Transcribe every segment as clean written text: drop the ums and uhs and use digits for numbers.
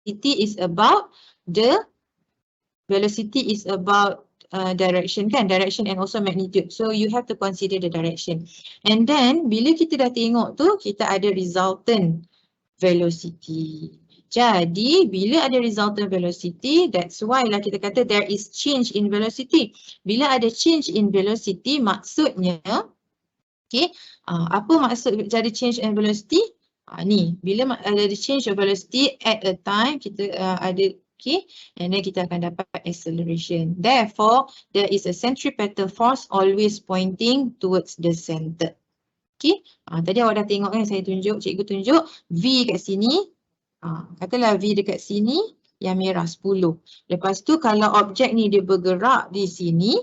is about direction kan, direction and also magnitude. So you have to consider the direction. And then bila kita dah tengok tu, kita ada resultant velocity. Jadi bila ada resultant velocity, that's why lah kita kata there is change in velocity. Bila ada change in velocity, maksudnya, okay, apa maksud jadi change in velocity? Ni, bila ada change of velocity at a time, kita ada, okay, and then kita akan dapat acceleration. Therefore, there is a centripetal force always pointing towards the center. Okay, tadi awak dah tengok kan, saya tunjuk, cikgu tunjuk V kat sini. Katalah V dekat sini, yang merah 10. Lepas tu kalau objek ni dia bergerak di sini,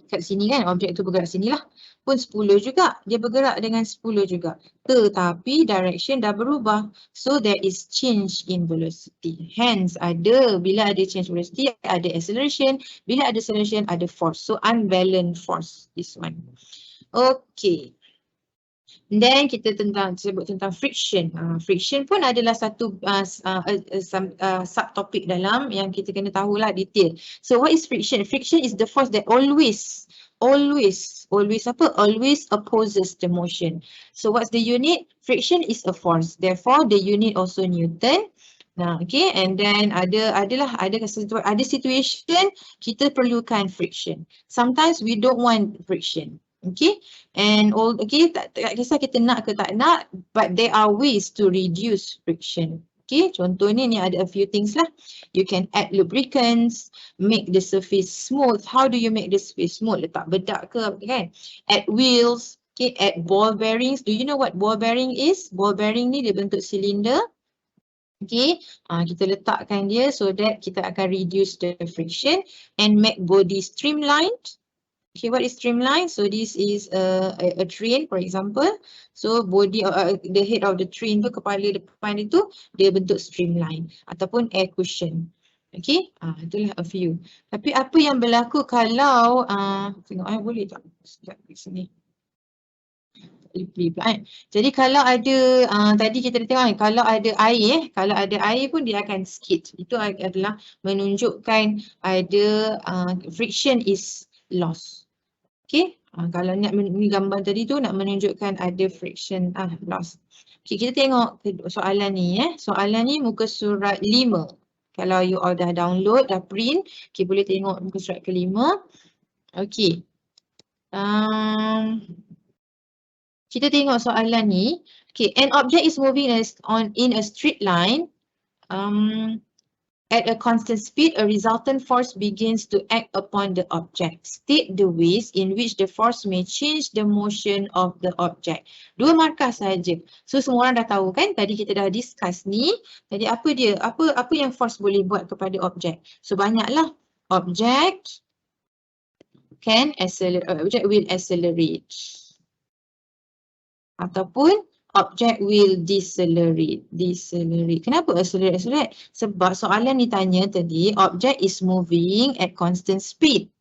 kat sini kan, objek tu bergerak sini lah, pun 10 juga, dia bergerak dengan 10 juga. Tetapi direction dah berubah. So there is change in velocity. Hence bila ada change velocity, ada acceleration. Bila ada acceleration, ada force. So unbalanced force, this one. Okay. Then kita sebut tentang friction. Friction pun adalah satu subtopik dalam yang kita kena tahulah detail. So what is friction? Friction is the force that always opposes the motion. So what's the unit? Friction is a force. Therefore the unit also Newton. Okay, and then ada situation kita perlukan friction. Sometimes we don't want friction. Okay, and tak kisah kita nak ke tak nak, but there are ways to reduce friction. Okay, contohnya ni ada a few things lah. You can add lubricants, make the surface smooth. How do you make the surface smooth? Letak bedak ke kan? Add wheels, okay, add ball bearings. Do you know what ball bearing is? Ball bearing ni dia bentuk silinder. Okay, kita letakkan dia so that kita akan reduce the friction and make body streamlined. Okay, what is streamline? So this is a train, for example. So body, the head of the train tu, kepala depan itu, dia bentuk streamline ataupun air cushion. Okay, itulah a few. Tapi apa yang berlaku kalau, tengok boleh tak? Sekejap di sini. Jadi kalau ada, tadi kita dah tengok kalau ada air pun dia akan skid. Itu adalah menunjukkan ada friction is loss. Okay, kalau nak ni gambar tadi tu nak menunjukkan ada friction loss. Okay, kita tengok soalan ni Soalan ni muka surat 5. Kalau you all dah download, dah print, okay, boleh tengok muka surat ke-5. Okay. Kita tengok soalan ni. Okay, an object is moving in a straight line. At a constant speed, a resultant force begins to act upon the object. State the ways in which the force may change the motion of the object. 2 markah saja. So semua orang dah tahu kan? Tadi kita dah discuss ni. Tadi apa dia? Apa yang force boleh buat kepada objek? So banyaklah. Object will accelerate. Ataupun object will decelerate. Kenapa accelerate? Sebab soalan ni tanya tadi, object is moving at constant speed.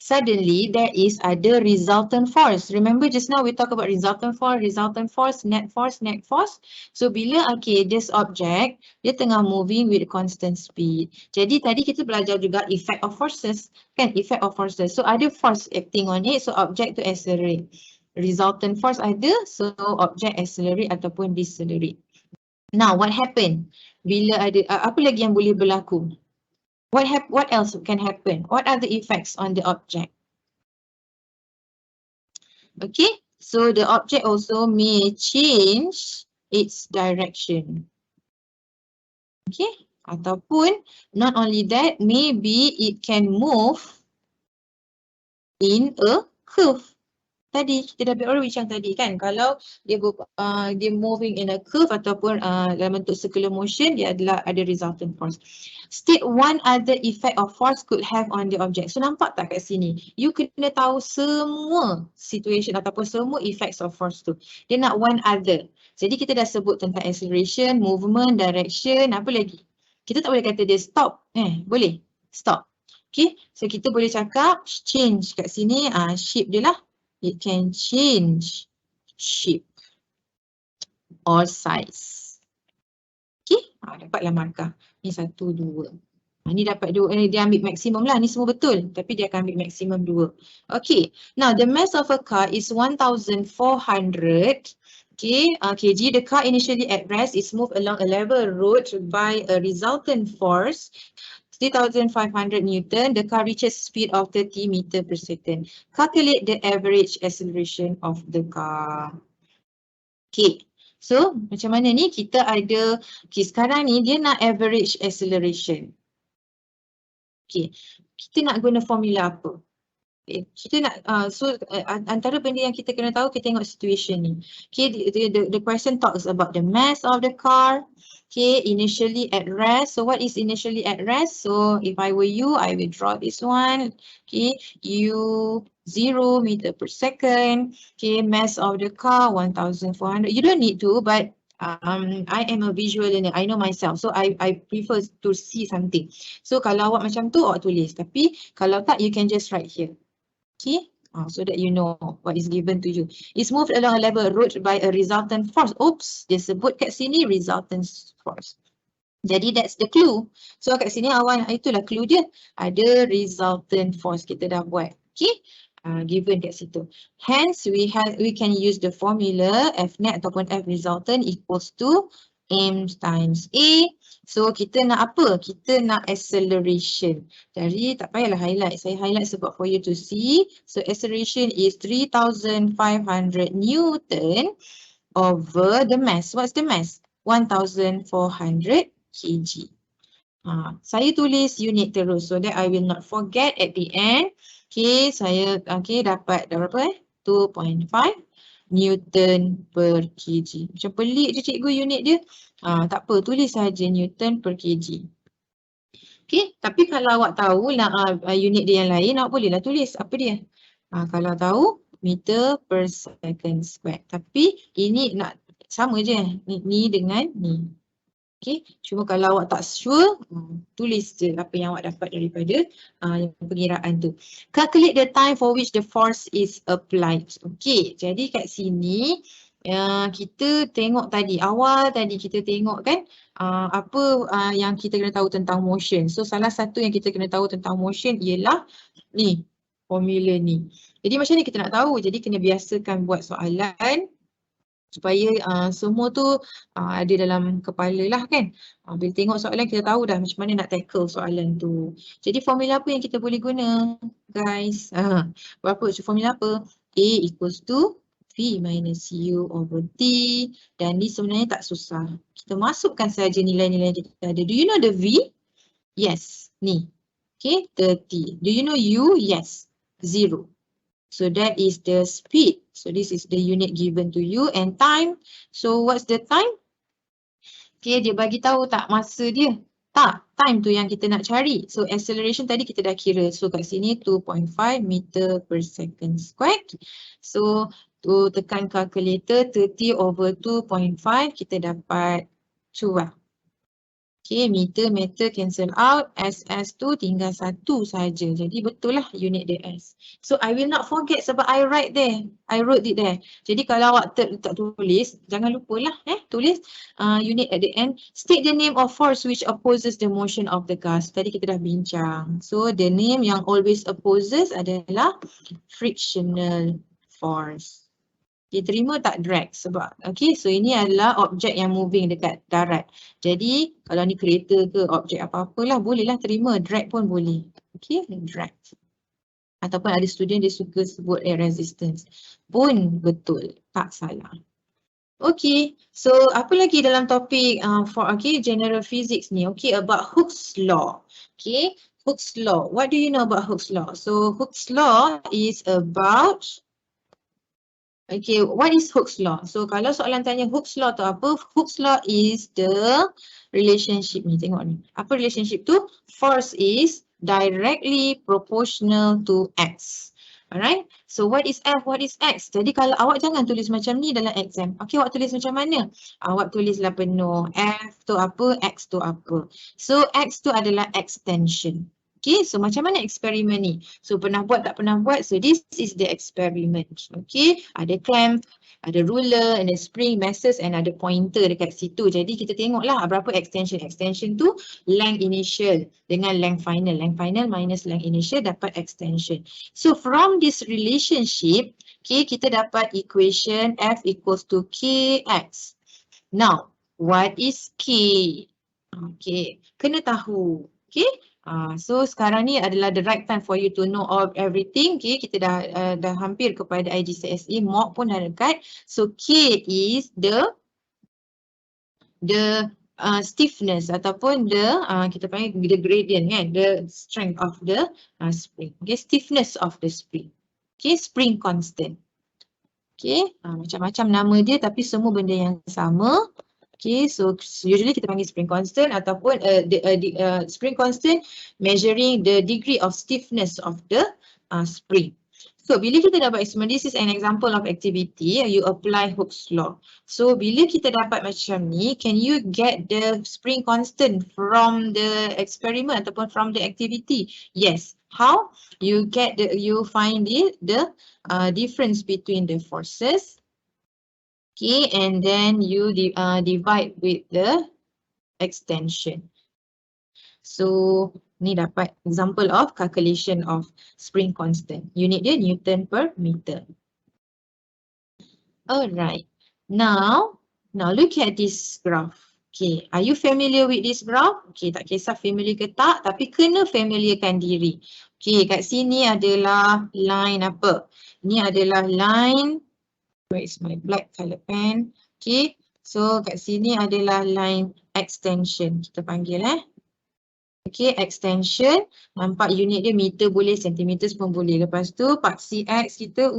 Suddenly, there is other resultant force. Remember just now we talk about resultant force, net force. So bila this object, dia tengah moving with constant speed. Jadi tadi kita belajar juga effect of forces. Kan, effect of forces. So ada force acting on it, so object to accelerate. Resultant force ada, so object accelerate ataupun decelerate. Now, what happen? Bila ada, apa lagi yang boleh berlaku? What else can happen? What are the effects on the object? Okay, so the object also may change its direction. Okay, ataupun not only that, maybe it can move in a curve. Tadi kita dah baru bincang tadi kan, kalau dia moving in a curve ataupun dalam bentuk circular motion, dia ada resultant force. State one other effect of force could have on the object. So nampak tak kat sini? You kena tahu semua situation ataupun semua effects of force tu. Dia nak one other. Jadi kita dah sebut tentang acceleration, movement, direction, apa lagi? Kita tak boleh kata dia stop. Boleh? Stop. Okay, so kita boleh cakap change kat sini, shape dia lah. It can change shape or size. Okay, Dapatlah markah. Ni 1, 2. Ni dapat 2, dia ambil maksimum lah. Ni semua betul. Tapi dia akan ambil maksimum 2. Okay. Now, the mass of a car is 1,400 kg. The car initially at rest is moved along a level road by a resultant force 3,500 Newton. The car reaches speed of 30 meter per second. Calculate the average acceleration of the car. Okay. So, macam mana ni? Kita ada, sekarang ni dia nak average acceleration. Okay, kita nak guna formula apa? Okay, kita nak, antara benda yang kita kena tahu, kita tengok situation ni. Okay, the question talks about the mass of the car. Okay, initially at rest. So what is initially at rest? So if I were you, I will draw this one. Okay, U 0 meter per second. Okay, mass of the car 1,400. You don't need to, but I am a visual learner. I know myself. So I prefer to see something. So kalau awak macam tu, awak tulis. Tapi kalau tak, you can just write here. Okay. So that you know what is given to you. It's moved along a level road by a resultant force. Oops, dia sebut kat sini resultant force. Jadi that's the clue. So kat sini awal, itulah clue dia. Ada resultant force, kita dah buat. Okay. Given kat situ. Hence, we can use the formula F net ataupun F resultant equals to M times A. So kita nak apa? Kita nak acceleration. Jadi tak payahlah highlight. Saya highlight sebab for you to see. So acceleration is 3,500 Newton over the mass. What's the mass? 1,400 kg. Saya tulis unit terus so that I will not forget at the end. Okay, saya dapat berapa 2.5 Newton per kg. Macam pelik je cikgu unit dia. Tak apa, tulis saja Newton per kg. Okay, tapi kalau awak tahu nak unit dia yang lain, awak bolehlah tulis apa dia. Kalau tahu meter per second square. Tapi ini nak sama je ni dengan ni. Okay, cuma kalau awak tak sure, tulis je apa yang awak dapat daripada pengiraan tu. Calculate the time for which the force is applied. Okay, jadi kat sini kita tengok tadi, awal tadi kita tengok kan apa yang kita kena tahu tentang motion. So salah satu yang kita kena tahu tentang motion ialah ni, formula ni. Jadi macam ni kita nak tahu, jadi kena biasakan buat soalan supaya semua tu ada dalam kepala lah kan. Bila tengok soalan kita tahu dah macam mana nak tackle soalan tu. Jadi formula apa yang kita boleh guna guys? Berapa? So formula apa? A equals to V minus U over T. Dan ni sebenarnya tak susah. Kita masukkan saja nilai-nilai yang kita ada. Do you know the V? Yes. Ni. Okay, 30. Do you know U? Yes. 0. So that is the speed. So this is the unit given to you and time. So what's the time? Okay, dia bagi tahu tak masa dia? Tak, time tu yang kita nak cari. So acceleration tadi kita dah kira. So kat sini 2.5 meter per second squared. So tu tekan calculator 30 over 2.5 kita dapat 12. Okay, meter cancel out. SS tu tinggal 1 saja. Jadi betul lah unit dia S. So I will not forget sebab I write there. I wrote it there. Jadi kalau awak tak tulis, jangan lupalah tulis unit at the end. State the name of force which opposes the motion of the car. Tadi kita dah bincang. So the name yang always opposes adalah frictional force. Okay, terima tak drag sebab so ini adalah objek yang moving dekat darat. Jadi kalau ni kereta ke objek apa-apalah bolehlah terima, drag pun boleh. Okay, drag. Ataupun ada student dia suka sebut air resistance. Pun betul, tak salah. Okay, so apa lagi dalam topik general physics ni? Okay, about Hooke's law. Okay, Hooke's law. What do you know about Hooke's law? So Hooke's law is about what is Hooke's law? So kalau soalan tanya Hooke's law tu apa? Hooke's law is the relationship ni, tengok ni. Apa relationship tu? Force is directly proportional to X. Alright? So what is F? What is X? Jadi kalau awak jangan tulis macam ni dalam exam. Okay, awak tulis macam mana? Awak tulislah penuh. F tu apa? X tu apa? So X tu adalah extension. Okay, so macam mana eksperimen ni? So pernah buat tak pernah buat? So this is the experiment. Okay, ada clamp, ada ruler, ada spring, masses and ada pointer dekat situ. Jadi kita tengoklah berapa extension. Extension tu length initial dengan length final. Length final minus length initial dapat extension. So from this relationship, okay, kita dapat equation F equals to Kx. Now, what is K? Okay, kena tahu. Okay. So sekarang ni adalah the right time for you to know of everything. Okay, kita dah hampir kepada IGCSE, mock pun dah dekat. So K is the stiffness ataupun kita panggil the gradient kan, the strength of the spring. Okay, stiffness of the spring. Okay, spring constant. Okay, macam-macam nama dia tapi semua benda yang sama. Okay, so usually kita panggil spring constant ataupun spring constant measuring the degree of stiffness of the spring. So bila kita dapat experiment, this is an example of activity, you apply Hooke's law. So bila kita dapat macam ni, can you get the spring constant from the experiment ataupun from the activity? Yes. How? You find the difference between the forces. Okay, and then you divide with the extension. So, ni dapat example of calculation of spring constant. Unit dia Newton per meter. Alright, now look at this graph. Okay, are you familiar with this graph? Okay, tak kisah familiar ke tak, tapi kena familiarkan diri. Okay, kat sini adalah line apa? Ni adalah line. Where is my black color pen? Okay, so kat sini adalah line extension. Kita panggil Okay, extension. Nampak unit dia meter boleh, sentimeter pun boleh. Lepas tu paksi X kita,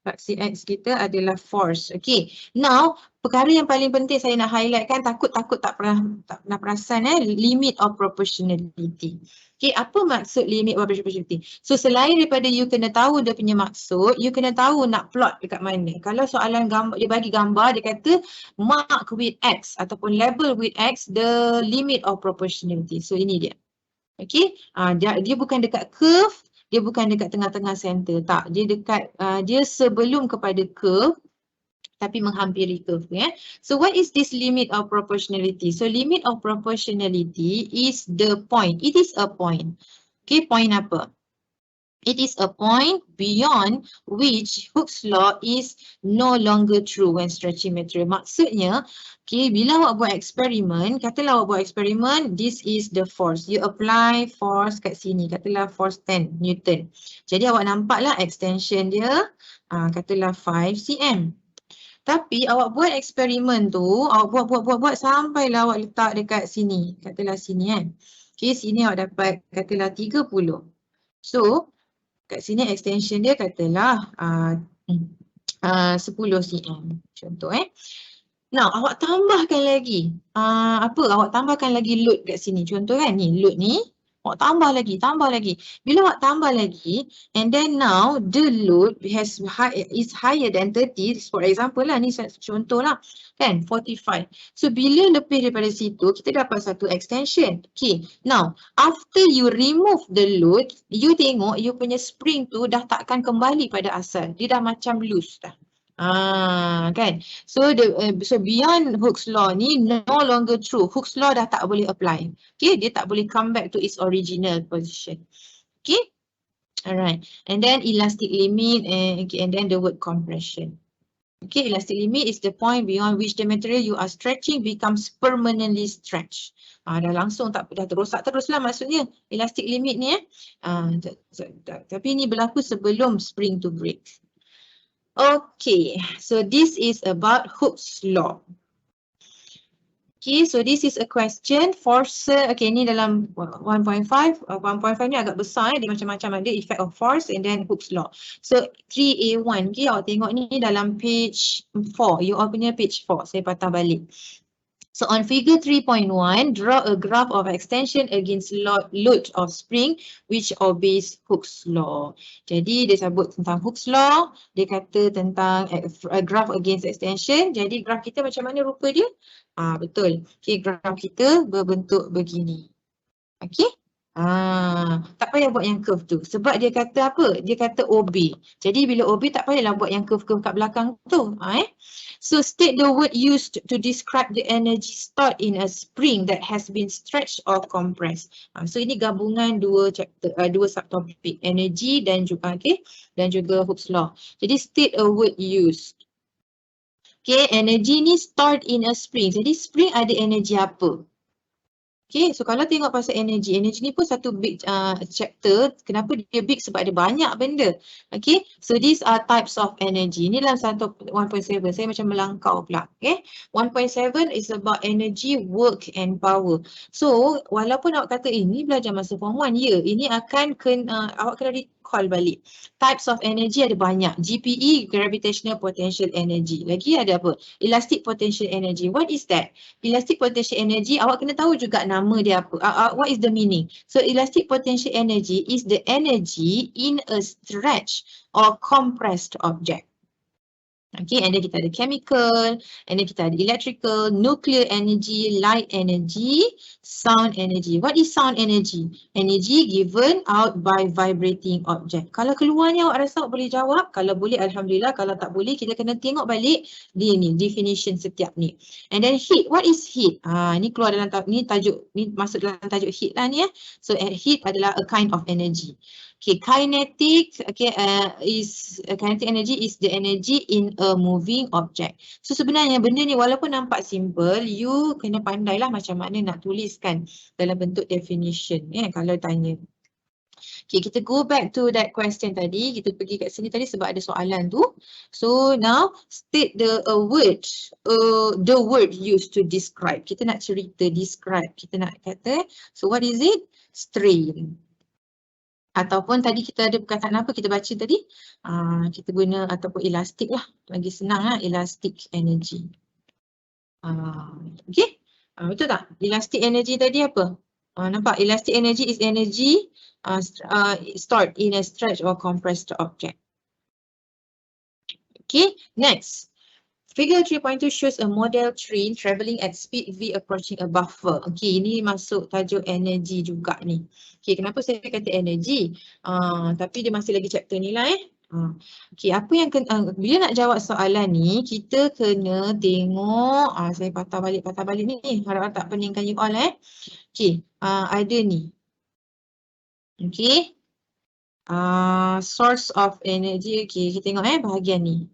paksi X kita adalah force. Okay, now perkara yang paling penting saya nak highlightkan, takut tak pernah perasan limit of proportionality. Okay, apa maksud limit of proportionality? So selain daripada you kena tahu dia punya maksud, you kena tahu nak plot dekat mana. Kalau soalan gambar, dia bagi gambar, dia kata mark with X ataupun label with X the limit of proportionality. So ini dia. Okay, dia bukan dekat curve, dia bukan dekat tengah-tengah center. Tak, dia dekat, dia sebelum kepada curve tapi menghampiri curve ya. So what is this limit of proportionality? So limit of proportionality is the point. It is a point. Okay, point apa? It is a point beyond which Hooke's law is no longer true when stretching material. Maksudnya, okay, bila awak buat eksperimen, katalah awak buat eksperimen, this is the force. You apply force kat sini, katalah force 10 Newton. Jadi awak nampaklah extension dia, katalah 5 cm. Tapi awak buat eksperimen tu, awak buat sampailah awak letak dekat sini, katalah sini kan. Okay, sini awak dapat katalah 30. So, kat sini extension dia katalah 10 cm. Contoh Now, awak tambahkan lagi. Awak tambahkan lagi load kat sini. Contoh kan ni, load ni. Awak tambah lagi. Bila awak tambah lagi, and then now the load is higher than 30. For example lah, ni contoh lah. Kan, 45. So, bila lebih daripada situ, kita dapat satu extension. Okay, now, after you remove the load, you tengok you punya spring tu dah takkan kembali pada asal. Dia dah macam loose dah. Kan? So beyond Hooke's law ni no longer true. Hooke's law dah tak boleh apply. Okay, dia tak boleh come back to its original position. Okay, alright. And then elastic limit and then the word compression. Okay, elastic limit is the point beyond which the material you are stretching becomes permanently stretched. Dah langsung dah terosak teruslah maksudnya elastic limit ni tapi ni berlaku sebelum spring to break. Okay, so this is about Hooke's law. Okay, so this is a question. Force, okay, ni dalam 1.5. 1.5 ni agak besar, dia macam-macam ada effect of force and then Hooke's law. So 3A1, okay, awak tengok ni dalam page 4. You all punya page 4, saya patah balik. So on figure 3.1, draw a graph of extension against load of spring which obeys Hooke's law. Jadi dia sebut tentang Hooke's law, dia kata tentang a graph against extension. Jadi graph kita macam mana rupa dia? Betul. Okay, graph kita berbentuk begini. Okay. Tak payah buat yang curve tu. Sebab dia kata apa? Dia kata OB. Jadi bila OB tak payahlah buat yang curve-curve kat belakang tu. So state the word used to describe the energy stored in a spring that has been stretched or compressed. So ini gabungan dua chapter, dua subtopik, energy dan juga Hooke's law. Jadi state a word used. Energy ni stored in a spring. Jadi spring ada energy apa? So kalau tengok pasal energy ni pun satu big chapter. Kenapa dia big? Sebab ada banyak benda. So these are types of energy. Ini dalam 1.7. Saya macam melangkau pula. 1.7 is about energy, work and power. So walaupun awak kata ini belajar masa form 1, ini akan awak kena recall balik. Types of energy ada banyak. GPE, gravitational potential energy. Lagi ada apa? Elastic potential energy. What is that? Elastic potential energy, awak kena tahu juga nama dia apa. What is the meaning? So elastic potential energy is the energy in a stretched or compressed object. And then kita ada chemical, and then kita ada electrical, nuclear energy, light energy, sound energy. What is sound energy? Energy given out by vibrating object. Kalau keluarnya awak rasa awak boleh jawab, kalau boleh alhamdulillah, kalau tak boleh kita kena tengok balik dia ni, definition setiap ni. And then heat, what is heat? Ni keluar dalam tajuk, ni masuk dalam tajuk heat lah ni . So heat adalah a kind of energy. Kinetic, kinetic energy is the energy in a moving object. So sebenarnya benda ni walaupun nampak simple, you kena pandailah macam mana nak tuliskan dalam bentuk definition kalau tanya. Kita go back to that question tadi. Kita pergi kat sini tadi sebab ada soalan tu. So now state the word used to describe. Kita nak cerita describe. Kita nak kata, so what is it? Strain. Ataupun tadi kita ada perkataan apa kita baca tadi? Kita guna ataupun elastik lah. Lagi senang lah, elastic energy. Betul tak? Elastic energy tadi apa? Nampak? Elastic energy is energy stored in a stretched or compressed object. Next. Figure 3.2 shows a model train travelling at speed v approaching a buffer. Ini masuk tajuk energy juga ni. Kenapa saya kata energy? Tapi dia masih lagi chapter ni lah apa yang bila nak jawab soalan ni, kita kena tengok, saya patah balik ni, harap tak peningkan you all ada ni. Source of energy, kita tengok bahagian ni.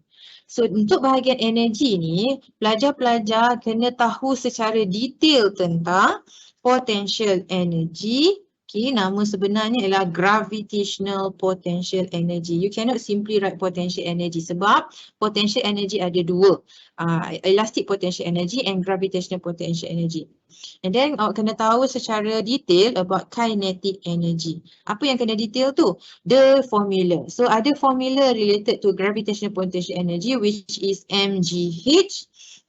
So untuk bahagian energi ni, pelajar-pelajar kena tahu secara detail tentang potential energy. Nama sebenarnya ialah gravitational potential energy. You cannot simply write potential energy sebab potential energy ada dua. Elastic potential energy and gravitational potential energy. And then awak kena tahu secara detail about kinetic energy. Apa yang kena detail tu? The formula. So ada formula related to gravitational potential energy which is mgh,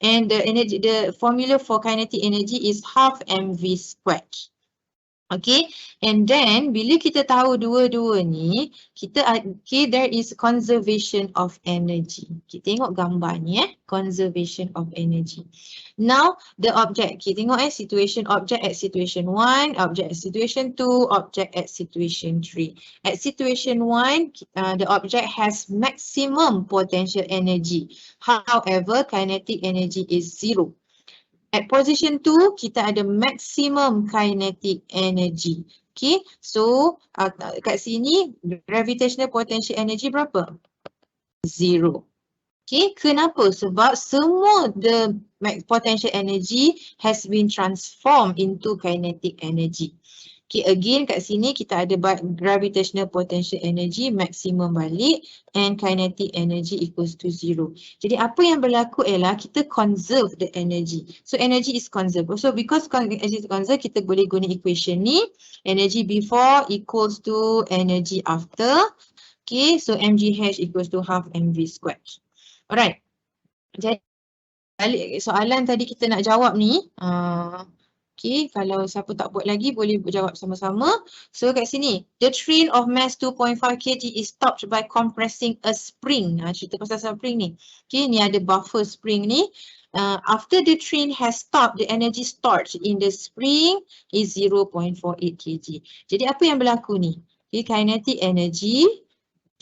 and the formula for kinetic energy is half mv squared. And then bila kita tahu dua-dua ni, there is conservation of energy. Kita tengok gambar ni conservation of energy. Now the object, kita tengok situation object at situation 1, object at situation 2, object at situation 3. At situation 1, the object has maximum potential energy. However, kinetic energy is 0. At position 2, kita ada maximum kinetic energy. So kat sini gravitational potential energy berapa? 0. Kenapa? Sebab semua the potential energy has been transformed into kinetic energy. Again kat sini kita ada gravitational potential energy maximum balik and kinetic energy equals to 0. Jadi apa yang berlaku ialah kita conserve the energy. So energy is conserved. So because energy is conserved, kita boleh guna equation ni. Energy before equals to energy after. So mgh equals to half mv squared. Alright. Jadi balik soalan tadi kita nak jawab ni. Okay, kalau siapa tak buat lagi boleh jawab sama-sama. So kat sini, the train of mass 2.5 kg is stopped by compressing a spring. Cerita pasal spring ni. Okay, ni ada buffer spring ni. After the train has stopped, the energy stored in the spring is 0.48 kg. Jadi apa yang berlaku ni? Okay, kinetic energy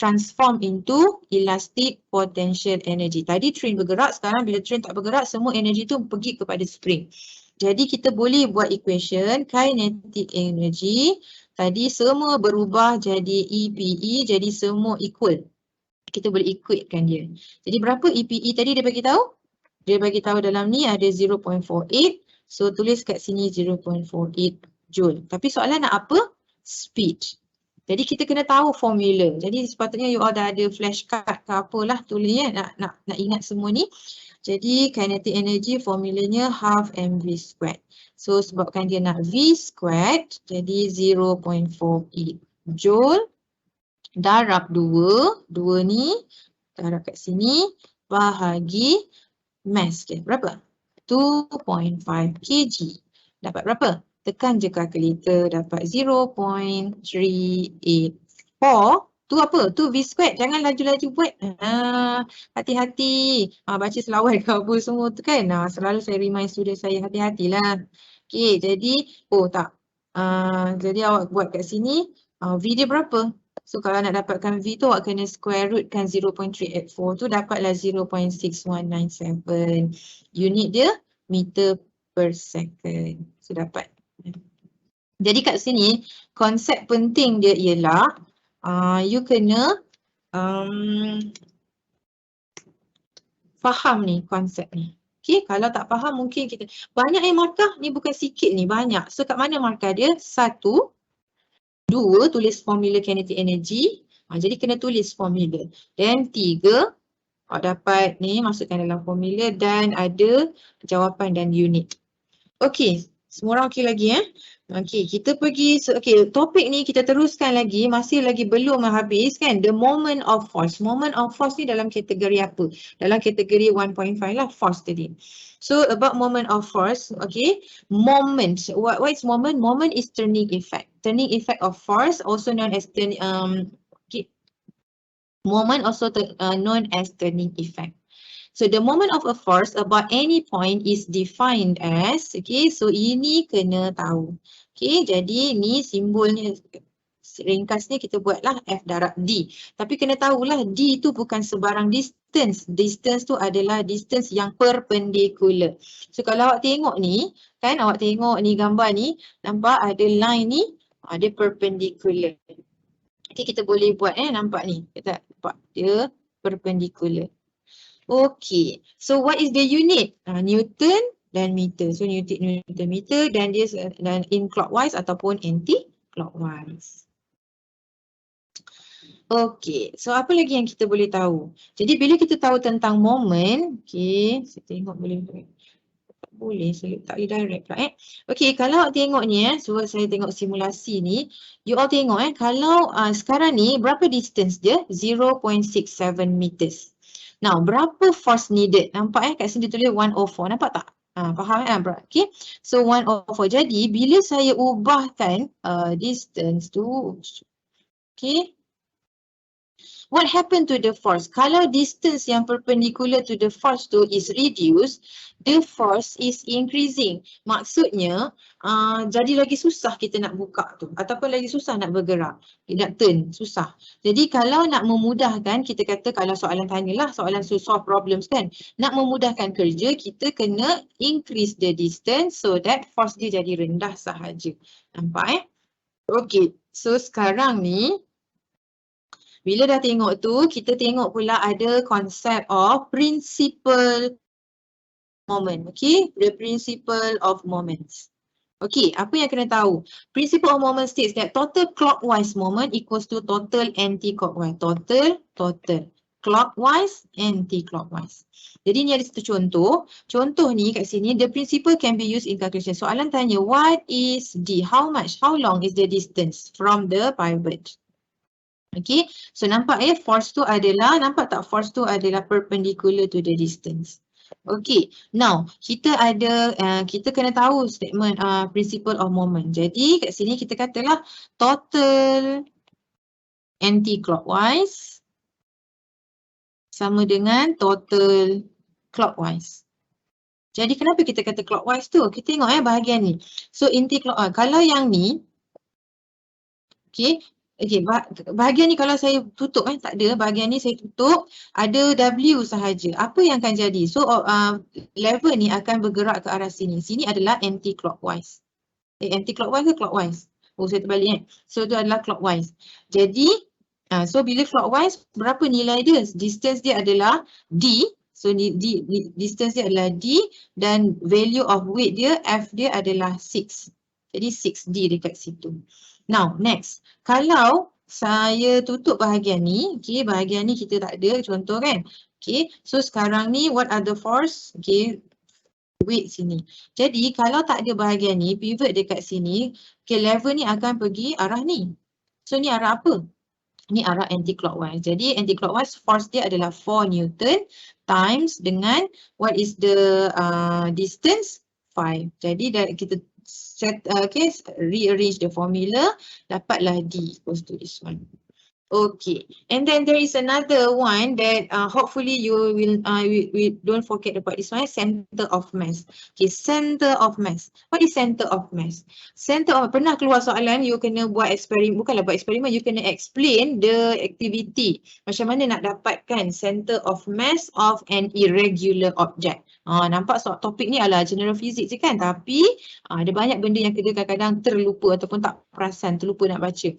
transform into elastic potential energy. Tadi train bergerak, sekarang bila train tak bergerak, semua energy tu pergi kepada spring. Jadi kita boleh buat equation kinetic energy. Tadi semua berubah jadi EPE, jadi semua equal. Kita boleh equatekan dia. Jadi berapa EPE tadi dia bagi tahu? Dia bagi tahu dalam ni ada 0.48. So tulis kat sini 0.48 joule. Tapi soalan nak apa? Speed. Jadi kita kena tahu formula. Jadi sepatutnya you all dah ada flashcard ke apalah tulis ya. Nak ingat semua ni. Jadi kinetic energy formulanya half mv squared. So sebabkan dia nak v squared, jadi 0.48 joule darab 2. 2 ni darab kat sini bahagi mass dia. Berapa? 2.5 kg. Dapat berapa? Tekan je kalkulator, dapat 0.384. Tu apa? Tu V squared. Jangan laju-laju buat. Hati-hati. Baca selawat ke apa semua tu kan. Selalu saya remind student saya hati-hatilah. Okay, jadi tak. Jadi awak buat kat sini V dia berapa? So kalau nak dapatkan V tu awak kena square root kan 0.384 tu dapatlah 0.6197. Unit dia meter per second. So dapat. Jadi kat sini konsep penting dia ialah you kena faham ni konsep ni. Okay, kalau tak faham mungkin kita banyak yang markah ni bukan sikit ni banyak. So kat mana markah dia? 1, 2 tulis formula kinetic energy. Jadi kena tulis formula. Dan 3 dapat ni masukkan dalam formula dan ada jawapan dan unit. Okay, semua orang okey lagi Okey, kita pergi, topik ni kita teruskan lagi, masih lagi belum habis kan, the moment of force. Moment of force ni dalam kategori apa? Dalam kategori 1.5 lah, force tadi. So about moment of force, okay, moment, what is moment? Moment is turning effect. Turning effect of force, also known as moment also known as turning effect. So the moment of a force about any point is defined as, okay, so ini kena tahu. Okay, jadi ni simbolnya, ringkasnya kita buatlah F darab D. Tapi kena tahulah D tu bukan sebarang distance. Distance tu adalah distance yang perpendicular. So kalau awak tengok ni, kan awak tengok ni gambar ni, nampak ada line ni, ada perpendicular. Okay, kita boleh buat nampak ni, kita nampak dia perpendicular. Okay, so what is the unit? Newton dan meter. So Newton meter dan dia dan in clockwise ataupun anti clockwise. Okay, so apa lagi yang kita boleh tahu? Jadi bila kita tahu tentang moment, okay, saya tengok boleh tak boleh, saya tak boleh direct pula Okay, kalau tengok ni so saya tengok simulasi ni, you all tengok kalau sekarang ni berapa distance dia? 0.67 meters. Now, berapa force needed? Nampak kat sini tulis 104. Nampak tak? Faham okay. So 104. Jadi bila saya ubahkan distance tu, okay, what happened to the force? Kalau distance yang perpendicular to the force tu is reduced, the force is increasing. Maksudnya, jadi lagi susah kita nak buka tu. Ataupun lagi susah nak bergerak. Nak turn, susah. Jadi kalau nak memudahkan, kita kata kalau soalan tanyalah, soalan solve problems kan. Nak memudahkan kerja, kita kena increase the distance so that force dia jadi rendah sahaja. Nampak Okay, so sekarang ni, bila dah tengok tu, kita tengok pula ada konsep of principle moment. Okay, the principle of moments. Okay, apa yang kena tahu? Principle of moment states that total clockwise moment equals to total anti-clockwise. Total, clockwise, anti-clockwise. Jadi ni ada satu contoh. Contoh ni kat sini, the principle can be used in calculation. Soalan tanya, what is D? How much? How long is the distance from the pivot? Okay, so nampak force tu adalah, nampak tak force tu adalah perpendicular to the distance. Okay, now kita ada, kita kena tahu statement principle of moment. Jadi kat sini kita katalah total anti-clockwise sama dengan total clockwise. Jadi kenapa kita kata clockwise tu? Kita tengok bahagian ni. So anti-clockwise, kalau yang ni, okay, bahagian ni kalau saya tutup tak ada, bahagian ni saya tutup, ada W sahaja. Apa yang akan jadi? So lever ni akan bergerak ke arah sini. Sini adalah anti-clockwise. Anti-clockwise ke clockwise? Oh, saya terbalik So itu adalah clockwise. Jadi, so bila clockwise, berapa nilai dia? Distance dia adalah D. So distance dia adalah D dan value of weight dia, F dia adalah 6. Jadi 6D dekat situ. Now, next. Kalau saya tutup bahagian ni, okay, bahagian ni kita tak ada contoh kan. Okay, so sekarang ni what are the force? Okay, weight sini. Jadi kalau tak ada bahagian ni, pivot dekat sini, okay, lever ni akan pergi arah ni. So ni arah apa? Ni arah anti-clockwise. Jadi anti-clockwise force dia adalah 4 Newton times dengan what is the distance? 5. Jadi kita rearrange the formula, dapatlah D equals to this one. Okay, and then there is another one that hopefully you will we don't forget about this one, center of mass. Okay, center of mass. What is center of mass? Pernah keluar soalan you kena buat eksperimen, bukanlah buat eksperimen, you kena explain the activity. Macam mana nak dapatkan center of mass of an irregular object. Nampak topik ni adalah general physics je kan, tapi ada banyak benda yang kita kadang-kadang terlupa ataupun tak perasan, terlupa nak baca.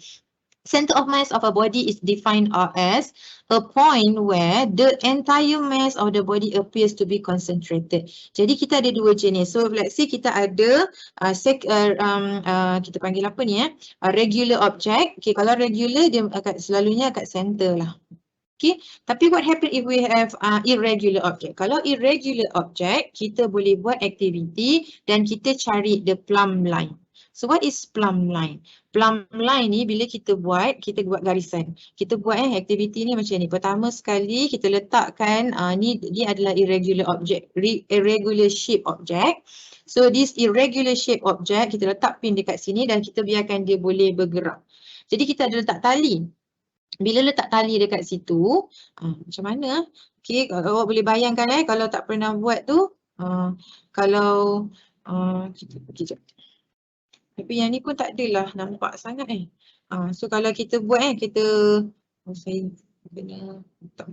Center of mass of a body is defined as a point where the entire mass of the body appears to be concentrated. Jadi kita ada dua jenis. So let's say kita ada kita panggil apa ni a regular object. Okay, kalau regular dia selalunya kat center lah. Okay, tapi what happen if we have irregular object? Kalau irregular object, kita boleh buat activity dan kita cari the plumb line. So what is plumb line? Plumb line ni bila kita buat garisan. Kita buat aktiviti ni macam ni. Pertama sekali kita letakkan ni dia adalah irregular object, irregular shape object. So this irregular shape object kita letak pin dekat sini dan kita biarkan dia boleh bergerak. Jadi kita ada letak tali. Bila letak tali dekat situ, macam mana? Okay, awak boleh bayangkan kalau tak pernah buat tu, kalau kita pergi jap. Tapi yang ni pun tak adalah nampak sangat So kalau kita buat saya kena letak.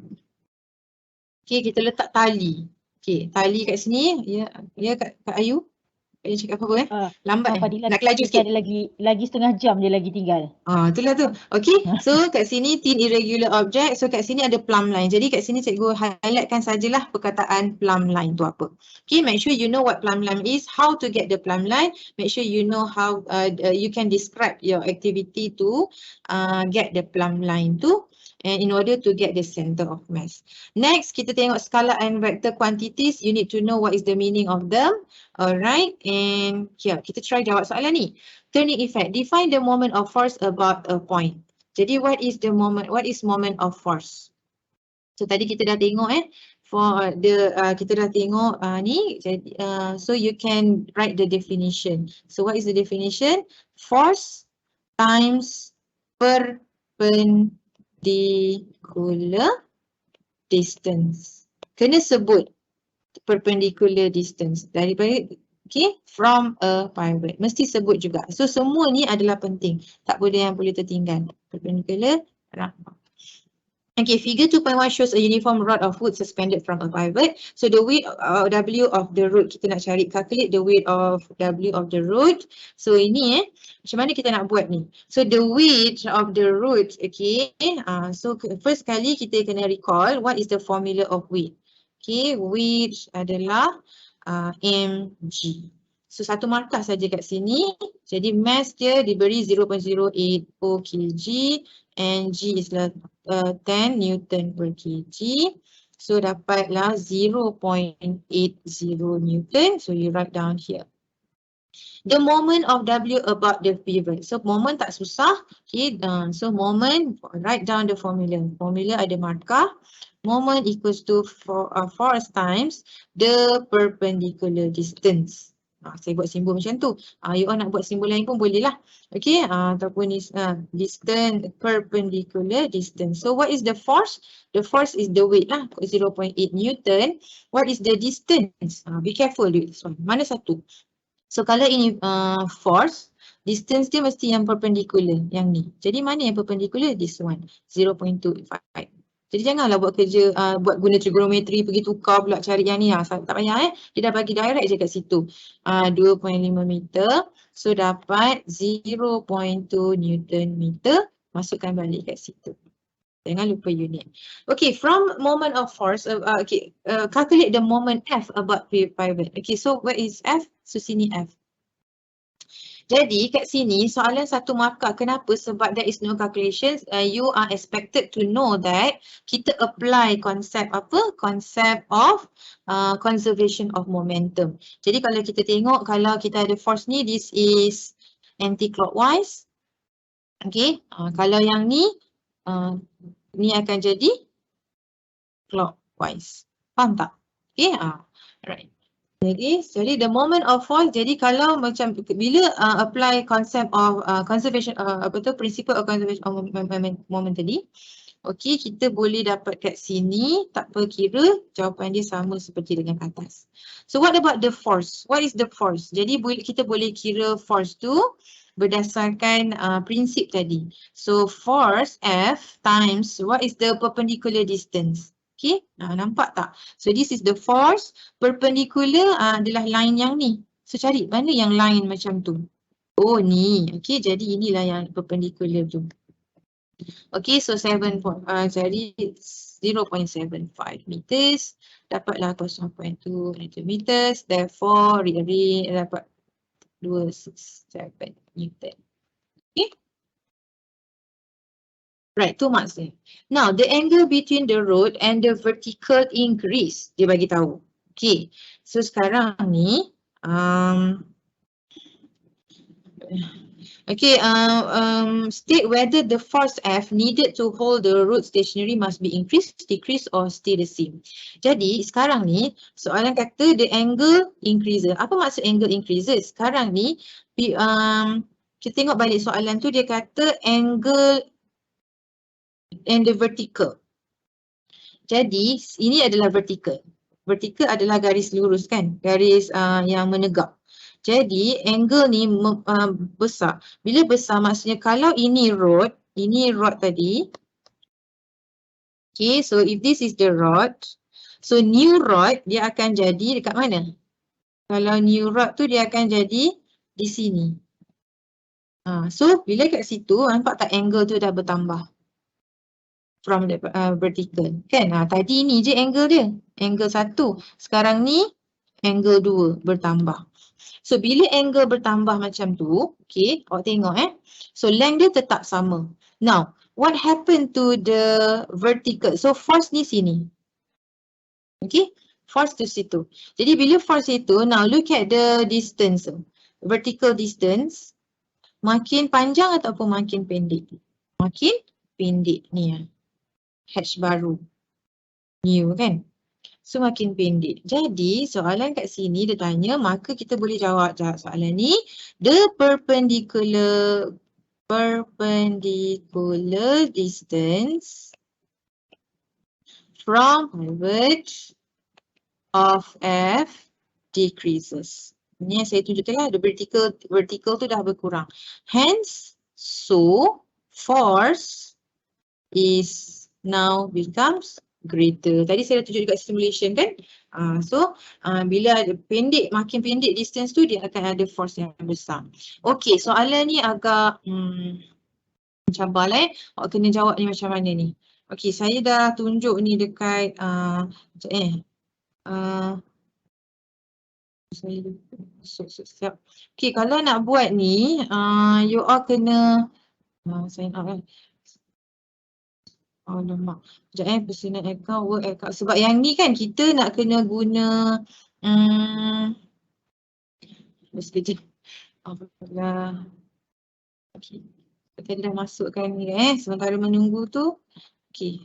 Okay, kita letak tali. Okay, tali kat sini, ya kat Ayu. Dia cakap apa lambat nak kelaju sikit. Ada lagi setengah jam dia lagi tinggal. Itulah tu. Okay, so kat sini thin irregular object. So kat sini ada plumb line. Jadi kat sini cikgu highlightkan sajalah perkataan plumb line tu apa. Okay, make sure you know what plumb line is, how to get the plumb line. Make sure you know how you can describe your activity to get the plumb line tu. And in order to get the center of mass. Next, kita tengok scalar and vector quantities. You need to know what is the meaning of them. Alright, and here kita try jawab soalan ni. Turning effect. Define the moment of force about a point. Jadi what is the moment? What is moment of force? So tadi kita dah tengok for the kita dah tengok ni. Jadi so you can write the definition. So what is the definition? Force times perpendicular distance. Kena sebut perpendicular distance daripada from a pivot. Mesti sebut juga. So semua ni adalah penting. Tak boleh yang boleh tertinggal. Perpendicular. Okay, figure 2.1 shows a uniform rod of wood suspended from a pivot. So the weight W of the rod, kita nak cari, calculate the weight of W of the rod. So ini macam mana kita nak buat ni? So the weight of the rod, okay. So first kali kita kena recall what is the formula of weight. Okay, weight adalah mg. So satu markah saja kat sini. Jadi mass dia diberi 0.080 kg and G is 10 Newton per kg. So dapatlah 0.80 Newton. So you write down here. The moment of W about the pivot. So moment tak susah. Okay, so moment, write down the formula. Formula ada markah. Moment equals to force times the perpendicular distance. Saya buat simbol macam tu. You all nak buat simbol lain pun boleh lah. Okay, ataupun distance, perpendicular distance. So what is the force? The force is the weight lah, 0.8 Newton. What is the distance? Be careful with this one. Mana satu? So kalau ini force, distance dia mesti yang perpendicular, yang ni. Jadi mana yang perpendicular? This one, 0.25. Jadi janganlah buat kerja, buat guna trigonometri, pergi tukar pula cari yang ni. Tak payah dia dah bagi direct je kat situ. 2.5 meter, so dapat 0.2 Newton meter, masukkan balik kat situ. Jangan lupa unit. Okay, from moment of force, calculate the moment F about pivot. Okay, so where is F? So sini F. Jadi kat sini soalan satu markah. Kenapa? Sebab there is no calculations. You are expected to know that kita apply konsep apa? Konsep of conservation of momentum. Jadi kalau kita tengok, kalau kita ada force ni, this is anti-clockwise. Okay, kalau yang ni akan jadi clockwise. Faham tak? Okay, alright. Jadi the moment of force, jadi kalau macam bila apply concept of conservation, principle of conservation of moment tadi, okay, kita boleh dapat kat sini, tak apa kira jawapan dia sama seperti dengan atas. So what about the force? What is the force? Jadi kita boleh kira force tu berdasarkan prinsip tadi. So force F times what is the perpendicular distance? Okay, nampak tak? So this is the force, perpendicular adalah line yang ni. So cari mana yang line macam tu. Oh ni, okay, jadi inilah yang perpendicular tu. Okay, so jadi 0.75 meters, dapatlah 0.2 meters, therefore rearrange dapat 267 Newton. Okay. Right, 2 marks ni. Now, the angle between the road and the vertical increase. Dia bagi tahu. Okay, so sekarang ni, state whether the force F needed to hold the road stationary must be increased, decreased or stay the same. Jadi sekarang ni soalan kata the angle increases. Apa maksud angle increases? Sekarang ni kita tengok balik soalan tu, dia kata angle and the vertical. Jadi ini adalah vertical. Vertical adalah garis lurus kan? Garis yang menegak. Jadi angle ni besar. Bila besar maksudnya kalau ini rod tadi. Okay, so if this is the rod, so new rod dia akan jadi dekat mana? Kalau new rod tu dia akan jadi di sini. So bila kat situ nampak tak angle tu dah bertambah from the vertical kan? Tadi ni je angle dia, angle 1. Sekarang ni angle 2 bertambah. So bila angle bertambah macam tu, okay, awak tengok so length dia tetap sama. Now, what happened to the vertical? So force ni sini. Okay, force tu situ. Jadi bila force itu, now look at the distance. Vertical distance makin panjang ataupun makin pendek? Makin pendek ni hatch baru. New kan? So makin pendek. Jadi soalan kat sini dia tanya, maka kita boleh jawab soalan ni. The perpendicular distance from pivot of F decreases. Ini yang saya tunjuk tadi lah, the vertical tu dah berkurang. Hence, so force is now becomes greater. Tadi saya dah tunjuk dekat simulation kan. Bila pendek, makin pendek distance tu dia akan ada force yang besar. Okay, soalan ni agak cabar lah awak kena jawab ni macam mana ni. Okay, saya dah tunjuk ni dekat saya siap. Okay, kalau nak buat ni you all kena sign up kan. Alamak. Sekejap personal account, work account. Sebab yang ni kan kita nak kena guna sekejap. Alhamdulillah. Okey. Tadi dah masukkan ni sementara menunggu tu. Okey.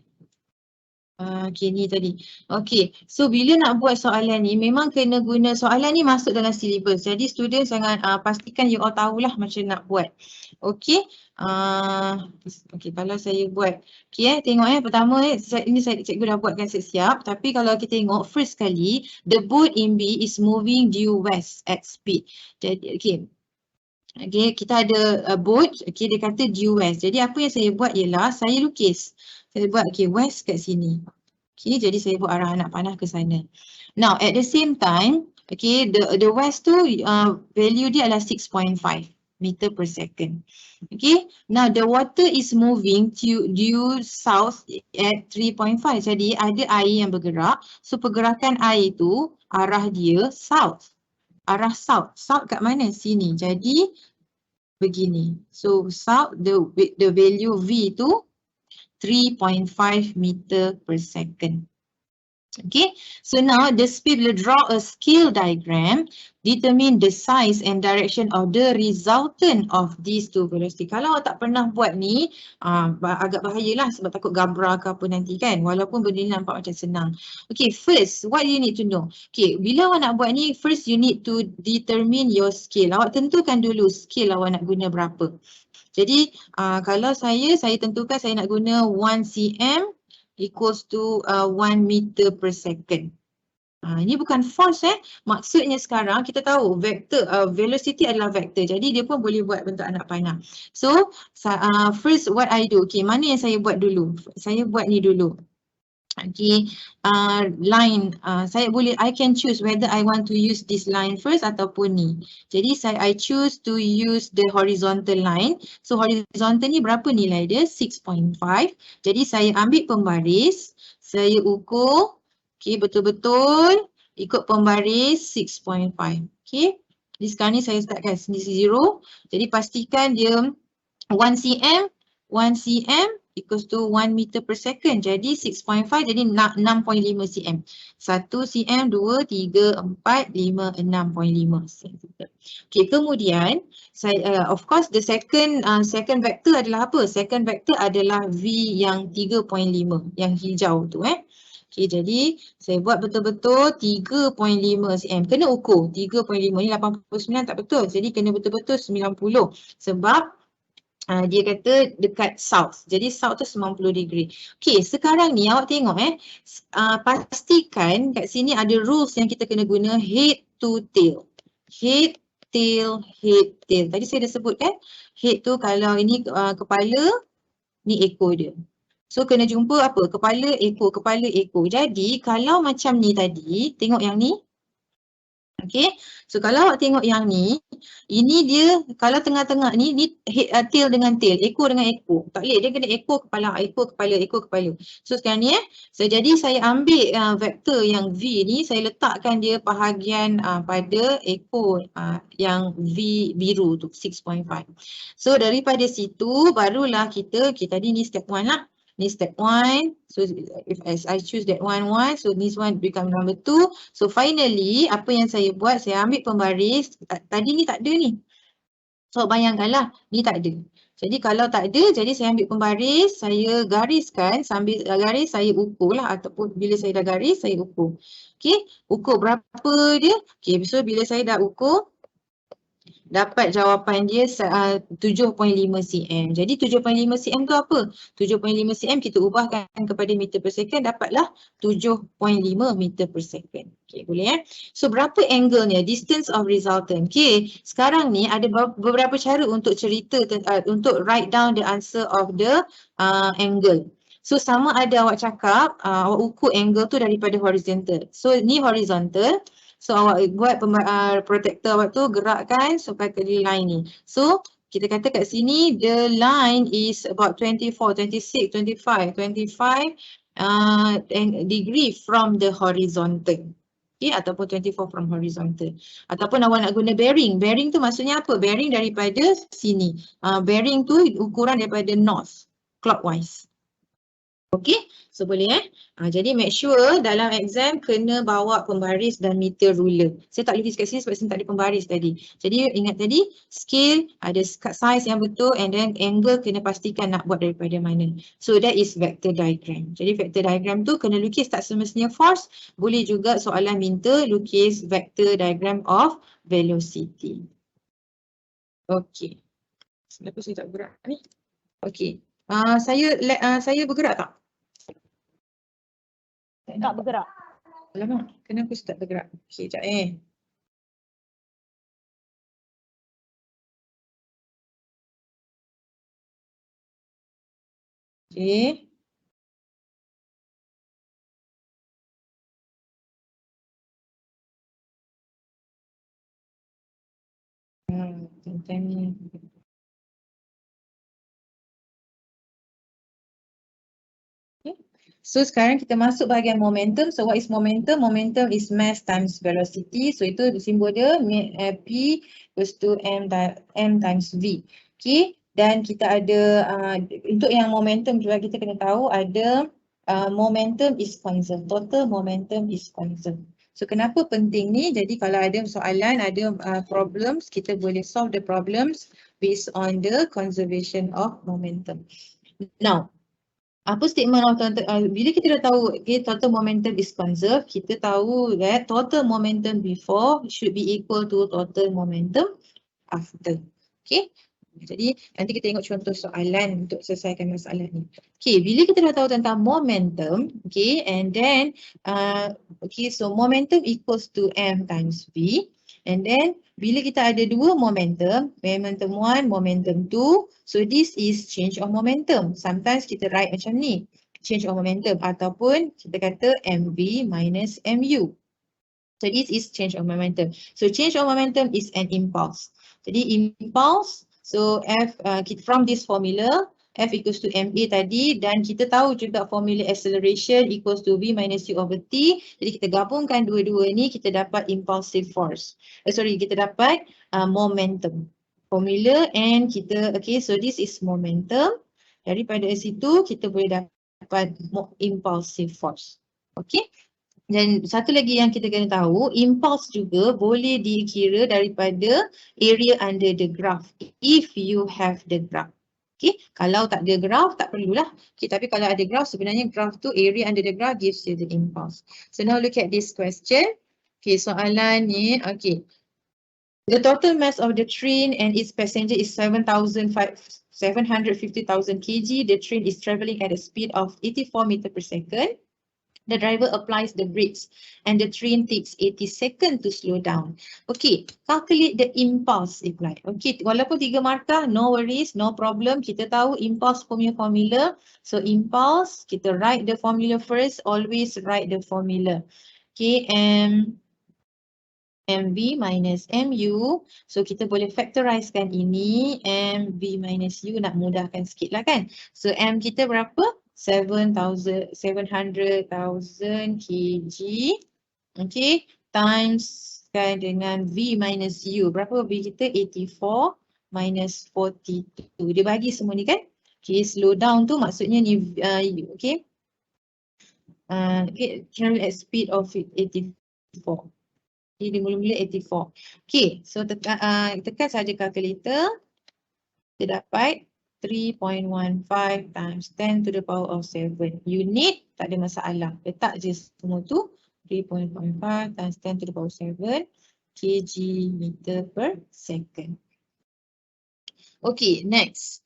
Okey, ni tadi. Okey, so bila nak buat soalan ni memang kena guna soalan ni masuk dalam syllabus. Jadi student jangan pastikan you all tahulah macam nak buat. Okey. Okey, kalau saya buat. Okey tengok pertama ini saya cikgu dah buatkan siap-siap, tapi kalau kita tengok first kali the boat in B is moving due west at speed. Jadi okey. Okay, kita ada boat, okay, dia kata due west. Jadi apa yang saya buat ialah saya lukis. Saya buat west kat sini. Okay, jadi saya buat arah anak panah ke sana. Now at the same time, okay, the west tu value dia adalah 6.5 meter per second. Okay, now the water is moving due south at 3.5. Jadi ada air yang bergerak. So pergerakan air tu arah dia south. Arah south. South kat mana? Sini. Jadi begini. So south the value V tu 3.5 meter per second. Okay, so now the speed will draw a scale diagram, determine the size and direction of the resultant of these two velocity. Kalau awak tak pernah buat ni, agak bahayalah sebab takut gabra ke apa nanti kan, walaupun benda ni nampak macam senang. Okay, first what you need to know. Okay, bila awak nak buat ni, first you need to determine your scale. Awak tentukan dulu scale awak nak guna berapa. Jadi kalau saya tentukan saya nak guna 1 cm equals to 1 meter per second. Ini bukan force maksudnya sekarang kita tahu vektor velocity adalah vektor. Jadi dia pun boleh buat bentuk anak panah. So first what I do, okay, mana yang saya buat dulu? Saya buat ni dulu. Okay, line I can choose whether I want to use this line first ataupun ni. Jadi I choose to use the horizontal line. So horizontal ni berapa nilai dia? 6.5. Jadi saya ambil pembaris, saya ukur, okay, betul-betul ikut pembaris 6.5. Okay, jadi sekarang ni saya startkan sini 0. Jadi pastikan dia 1 cm equals to 1 meter per second. Jadi 6.5 jadi 6.5 cm. 1 cm, 2, 3, 4, 5, 6.5 cm. Okay, kemudian of course the second vector adalah apa? Second vector adalah V yang 3.5 yang hijau tu Okay, jadi saya buat betul-betul 3.5 cm. Kena ukur 3.5 ni 89 tak betul. Jadi kena betul-betul 90 sebab dia kata dekat south. Jadi south tu 90 degree. Okay, sekarang ni awak tengok pastikan kat sini ada rules yang kita kena guna head to tail. Head, tail, head, tail. Tadi saya dah sebut kan? Head tu kalau ini kepala, ni ekor dia. So kena jumpa apa? Kepala, ekor, kepala, ekor. Jadi kalau macam ni tadi, tengok yang ni. Okay, so kalau awak tengok yang ni, ini dia kalau tengah-tengah ni tail dengan tail, ekor dengan ekor. Tak boleh, dia kena ekor kepala, ekor kepala, ekor kepala. So sekarang ni jadi saya ambil vektor yang V ni, saya letakkan dia bahagian pada ekor yang V biru tu 6.5. So daripada situ barulah kita tadi ni step 1 lah. Ni step 1, so if I choose that one, so this one become number 2. So finally, apa yang saya buat, saya ambil pembaris, tadi ni tak ada ni. So bayangkanlah, ni tak ada. Jadi kalau tak ada, jadi saya ambil pembaris, saya gariskan, sambil garis saya ukur lah ataupun bila saya dah garis, saya ukur. Okay, ukur berapa dia. Okay, so bila saya dah ukur, dapat jawapan dia 7.5 cm. Jadi 7.5 cm tu apa? 7.5 cm kita ubahkan kepada meter per second, dapatlah 7.5 meter per second. Okay, boleh So berapa angle-nya? Distance of resultant. Okay, sekarang ni ada beberapa cara untuk cerita, untuk write down the answer of the angle. So sama ada awak cakap, awak ukur angle tu daripada horizontal. So ni horizontal. So awak buat protector awak tu gerakkan sampai ke line ni. So kita kata kat sini the line is about 24, 26, 25 degree from the horizontal. Okay, ataupun 24 from horizontal. Ataupun awak nak guna bearing. Bearing tu maksudnya apa? Bearing daripada sini. Bearing tu ukuran daripada north, clockwise. Okay, so boleh jadi make sure dalam exam kena bawa pembaris dan meter ruler. Saya tak boleh kat sini sebab saya tak ada pembaris tadi. Jadi ingat tadi scale ada size yang betul and then angle kena pastikan nak buat daripada mana. So that is vector diagram. Jadi vector diagram tu kena lukis tak semestinya force. Boleh juga soalan minta lukis vector diagram of velocity. Okay. Kenapa saya tak bergerak ni? Okay. Saya bergerak tak? Tak bergerak. Alamak, kenapa saya tak bergerak? Okay, sekejap Okay. Tentang ni. Okay. So sekarang kita masuk bahagian momentum. So what is momentum? Momentum is mass times velocity. So itu simbol dia P equals to M times V. Okay. Dan kita ada untuk yang momentum juga kita kena tahu ada momentum is conserved. Total momentum is conserved. So kenapa penting ni? Jadi kalau ada soalan, ada problems, kita boleh solve the problems based on the conservation of momentum. Now, apa statement of bila kita dah tahu total momentum is conserved, kita tahu that total momentum before should be equal to total momentum after. Okay. Jadi nanti kita tengok contoh soalan untuk selesaikan masalah ni. Okay, bila kita dah tahu tentang momentum, okay, and then so momentum equals to M times V. And then bila kita ada dua momentum 1, momentum 2, so this is change of momentum. Sometimes kita write macam ni, change of momentum, ataupun kita kata MV minus MU. So this is change of momentum. So change of momentum is an impulse. Jadi impulse, so from this formula, F equals to MA tadi, dan kita tahu juga formula acceleration equals to V minus U over T. Jadi kita gabungkan dua-dua ni, kita dapat impulsive force. Kita dapat momentum. Formula and kita, okay, so this is momentum. Daripada situ kita boleh dapat impulsive force. Okay. Dan satu lagi yang kita kena tahu, impulse juga boleh dikira daripada area under the graph if you have the graph. Okay, kalau tak ada graph tak perlulah. Okay, tapi kalau ada graph, sebenarnya graph tu area under the graph gives you the impulse. So now look at this question. Okay, soalan ni, okay. The total mass of the train and its passenger is 750,000 kg. The train is travelling at a speed of 84 meter per second. The driver applies the brakes and the train takes 80 seconds to slow down. Okay, calculate the impulse applied. Okay, walaupun 3 markah, no worries, no problem. Kita tahu impulse punya formula. So impulse, kita write the formula first, always write the formula. Okay, MV minus MU. So kita boleh factorizekan ini. MV minus U nak mudahkan sikit lah kan. So M kita berapa? 700,000 kg, okay, times kan dengan V minus U. Berapa V kita? 84 minus 42. Dia bagi semua ni kan? Okay, slow down tu maksudnya ni, okay. Okay, travel at speed of 84. Okay, dia mula-mula 84. Okay, so tekan saja calculator. Kita dapat 3.15 times 10 to the power of 7 unit, tak ada masalah. Letak je semua tu. 3.15 times 10 to the power of 7 kg meter per second. Okay, next.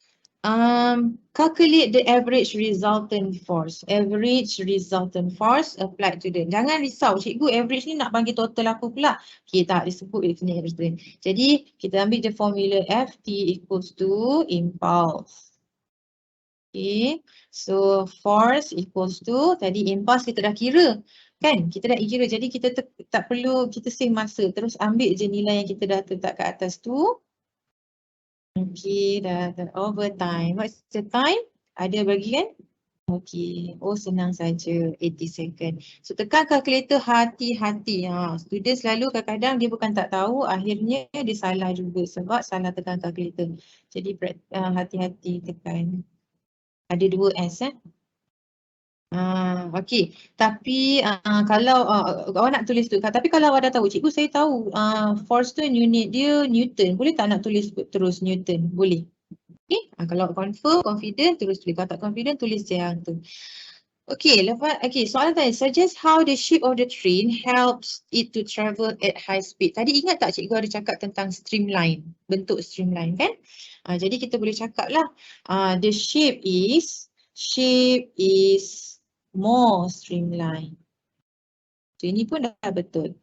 Calculate the average resultant force. Average resultant force applied to the. Jangan risau, cikgu average ni nak bagi total apa pula? Okay, tak disebut di sini average. Jadi kita ambil the formula FT equals to impulse. Okay, so force equals to, tadi impulse kita dah kira. Kan, kita dah kira, jadi kita tak perlu kita save masa. Terus ambil je nilai yang kita dah letak kat atas tu. Okay, dah over time. What's the time? Ada bagi kan? Okay, oh senang saja, 80 second. So tekan calculator hati-hati. Student selalu kadang-kadang dia bukan tak tahu, akhirnya dia salah juga sebab salah tekan calculator. Jadi hati-hati tekan. Ada 2 S Okey. Tapi kalau awak nak tulis tu, tapi kalau awak dah tahu, cikgu saya tahu force tu unit dia Newton. Boleh tak nak tulis terus Newton? Boleh. Okey. Kalau confident terus tulis. Kalau tak confident tulis yang tu. Okey, soalan tadi, suggest how the shape of the train helps it to travel at high speed. Tadi ingat tak cikgu ada cakap tentang streamline, bentuk streamline kan? Jadi kita boleh cakap lah, the shape is more streamline. So ini pun dah betul.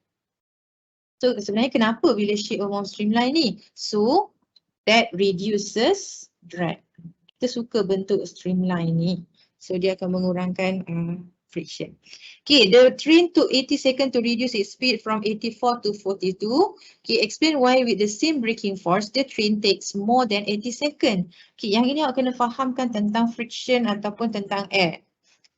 So sebenarnya kenapa bila shape more streamline ni? So that reduces drag. Kita suka bentuk streamline ni. So dia akan mengurangkan friction. Okay, the train took 80 seconds to reduce its speed from 84 to 42. Okay, explain why with the same braking force, the train takes more than 80 seconds. Okay, yang ini awak kena fahamkan tentang friction ataupun tentang air.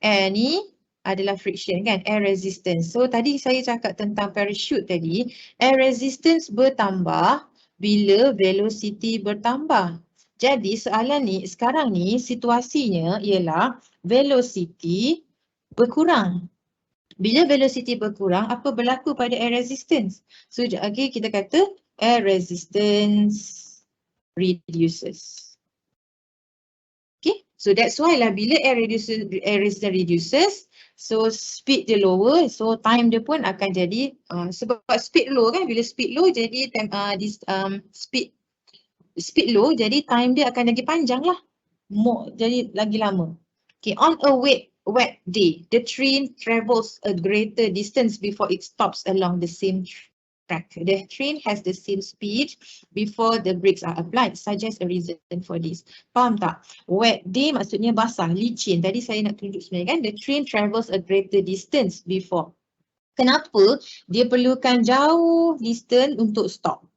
Air ni adalah friction kan, air resistance. So tadi saya cakap tentang parachute tadi, air resistance bertambah bila velocity bertambah. Jadi soalan ni, sekarang ni situasinya ialah velocity berkurang. Bila velocity berkurang, apa berlaku pada air resistance? So okay, kita kata air resistance reduces. Okay, so that's why lah bila air resistance reduces, so speed dia lower, so time dia pun akan jadi sebab speed low kan, bila speed low jadi speed low, jadi time dia akan lagi panjang lah. Jadi lagi lama. Okay, on a wet day, the train travels a greater distance before it stops along the same track. The train has the same speed before the brakes are applied. Suggest a reason for this. Faham tak? Wet day maksudnya basah, licin. Tadi saya nak tunjuk sebenarnya kan, the train travels a greater distance before. Kenapa dia perlukan jauh distance untuk stop?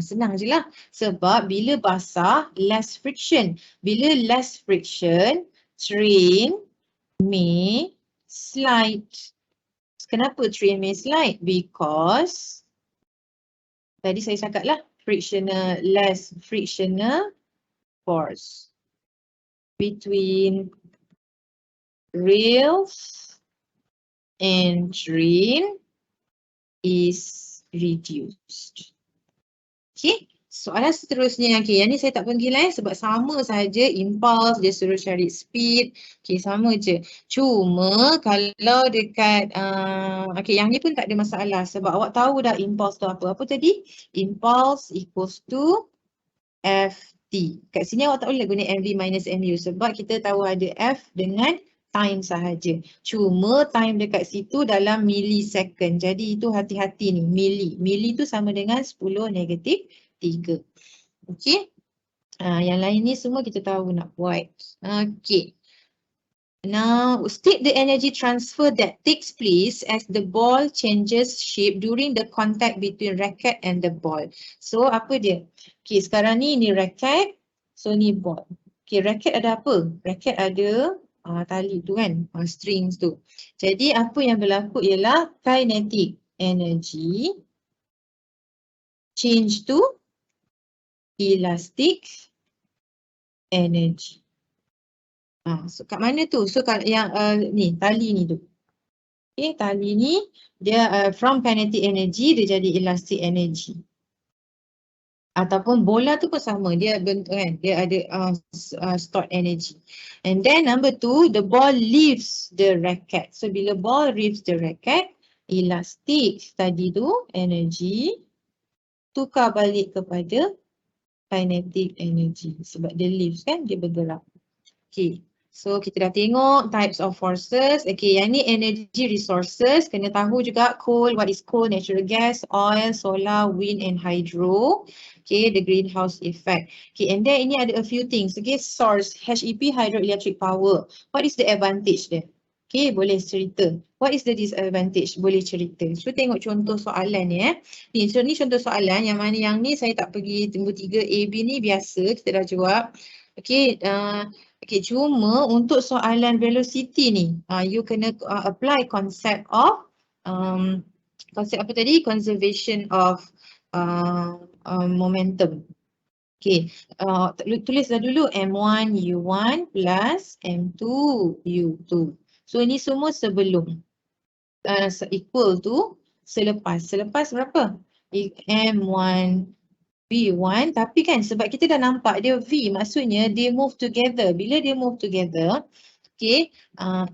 Senang je lah. Sebab bila basah, less friction. Bila less friction, train may slide. Kenapa train may slide? Because tadi saya cakap lah, less frictional force between rails and train is reduced. Okay, soalan seterusnya. Okay, yang ni saya tak panggil sebab sama saja impulse, dia suruh cari speed. Okay, sama je. Cuma kalau dekat, okay, yang ni pun tak ada masalah sebab awak tahu dah impulse tu apa. Apa tadi? Impulse equals to Ft. Kat sini awak tak boleh guna mv minus mu sebab kita tahu ada F dengan time sahaja. Cuma time dekat situ dalam millisecond. Jadi itu hati-hati ni, milli tu sama dengan 10 negatif 3. Okey. Yang lain ni semua kita tahu nak buat. Okey. Now, state the energy transfer that takes place as the ball changes shape during the contact between racket and the ball. So, apa dia? Okey, sekarang ni racket. So, ni ball. Okey, racket ada apa? Racket ada tali tu kan, strings tu. Jadi apa yang berlaku ialah kinetic energy change to elastic energy. So kat mana tu? So yang ni tali ni tu. Okay, tali ni dia from kinetic energy dia jadi elastic energy. Ataupun bola tu pun sama, dia bentuk kan, dia ada stored energy. And then number 2, the ball leaves the racket. So bila ball leaves the racket, elastic tadi tu energy tukar balik kepada kinetic energy sebab dia leaves kan, dia bergerak. Okay. So kita dah tengok types of forces. Okay, yang ni energy resources. Kena tahu juga coal, what is coal, natural gas, oil, solar, wind and hydro. Okay, the greenhouse effect. Okay, and then ini ada a few things. Okay, source, HEP, hydroelectric power. What is the advantage there? Okay, boleh cerita. What is the disadvantage? Boleh cerita. So tengok contoh soalan ni Ni, so ni contoh soalan yang mana yang ni saya tak pergi nombor 3 A, B ni biasa kita dah jawab. Okay, okay, cuma untuk soalan velocity ni, you kena apply concept of, konsep apa tadi? Conservation of momentum. Okay, tulislah dulu M1 U1 plus M2 U2. So ini semua sebelum. Equal to selepas. Selepas berapa? M1 V1, tapi kan sebab kita dah nampak dia V, maksudnya dia move together. Bila dia move together, okay,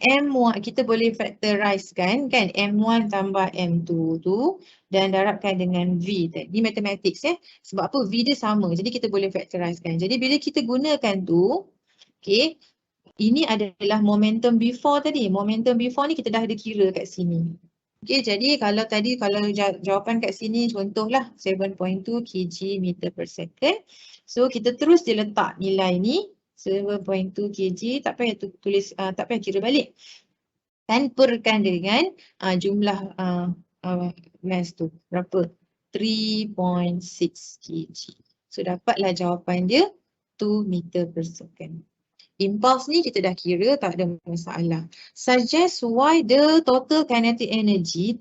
M1 kita boleh factorize kan M1 tambah M2 tu dan darabkan dengan V tadi. Ni mathematics Sebab apa? V dia sama. Jadi kita boleh factorize kan. Jadi bila kita gunakan tu, okay, ini adalah momentum before tadi. Momentum before ni kita dah ada kira kat sini. Okay, jadi kalau tadi jawapan kat sini contohlah 7.2 kg meter per second. So kita terus dia letak nilai ni 7.2 kg, tak payah tulis, tak payah kira balik. Dan perkan dengan jumlah mass tu. Berapa? 3.6 kg. So dapatlah jawapan dia 2 meter per second. Impulse ni kita dah kira, tak ada masalah. Suggest why the total kinetic energy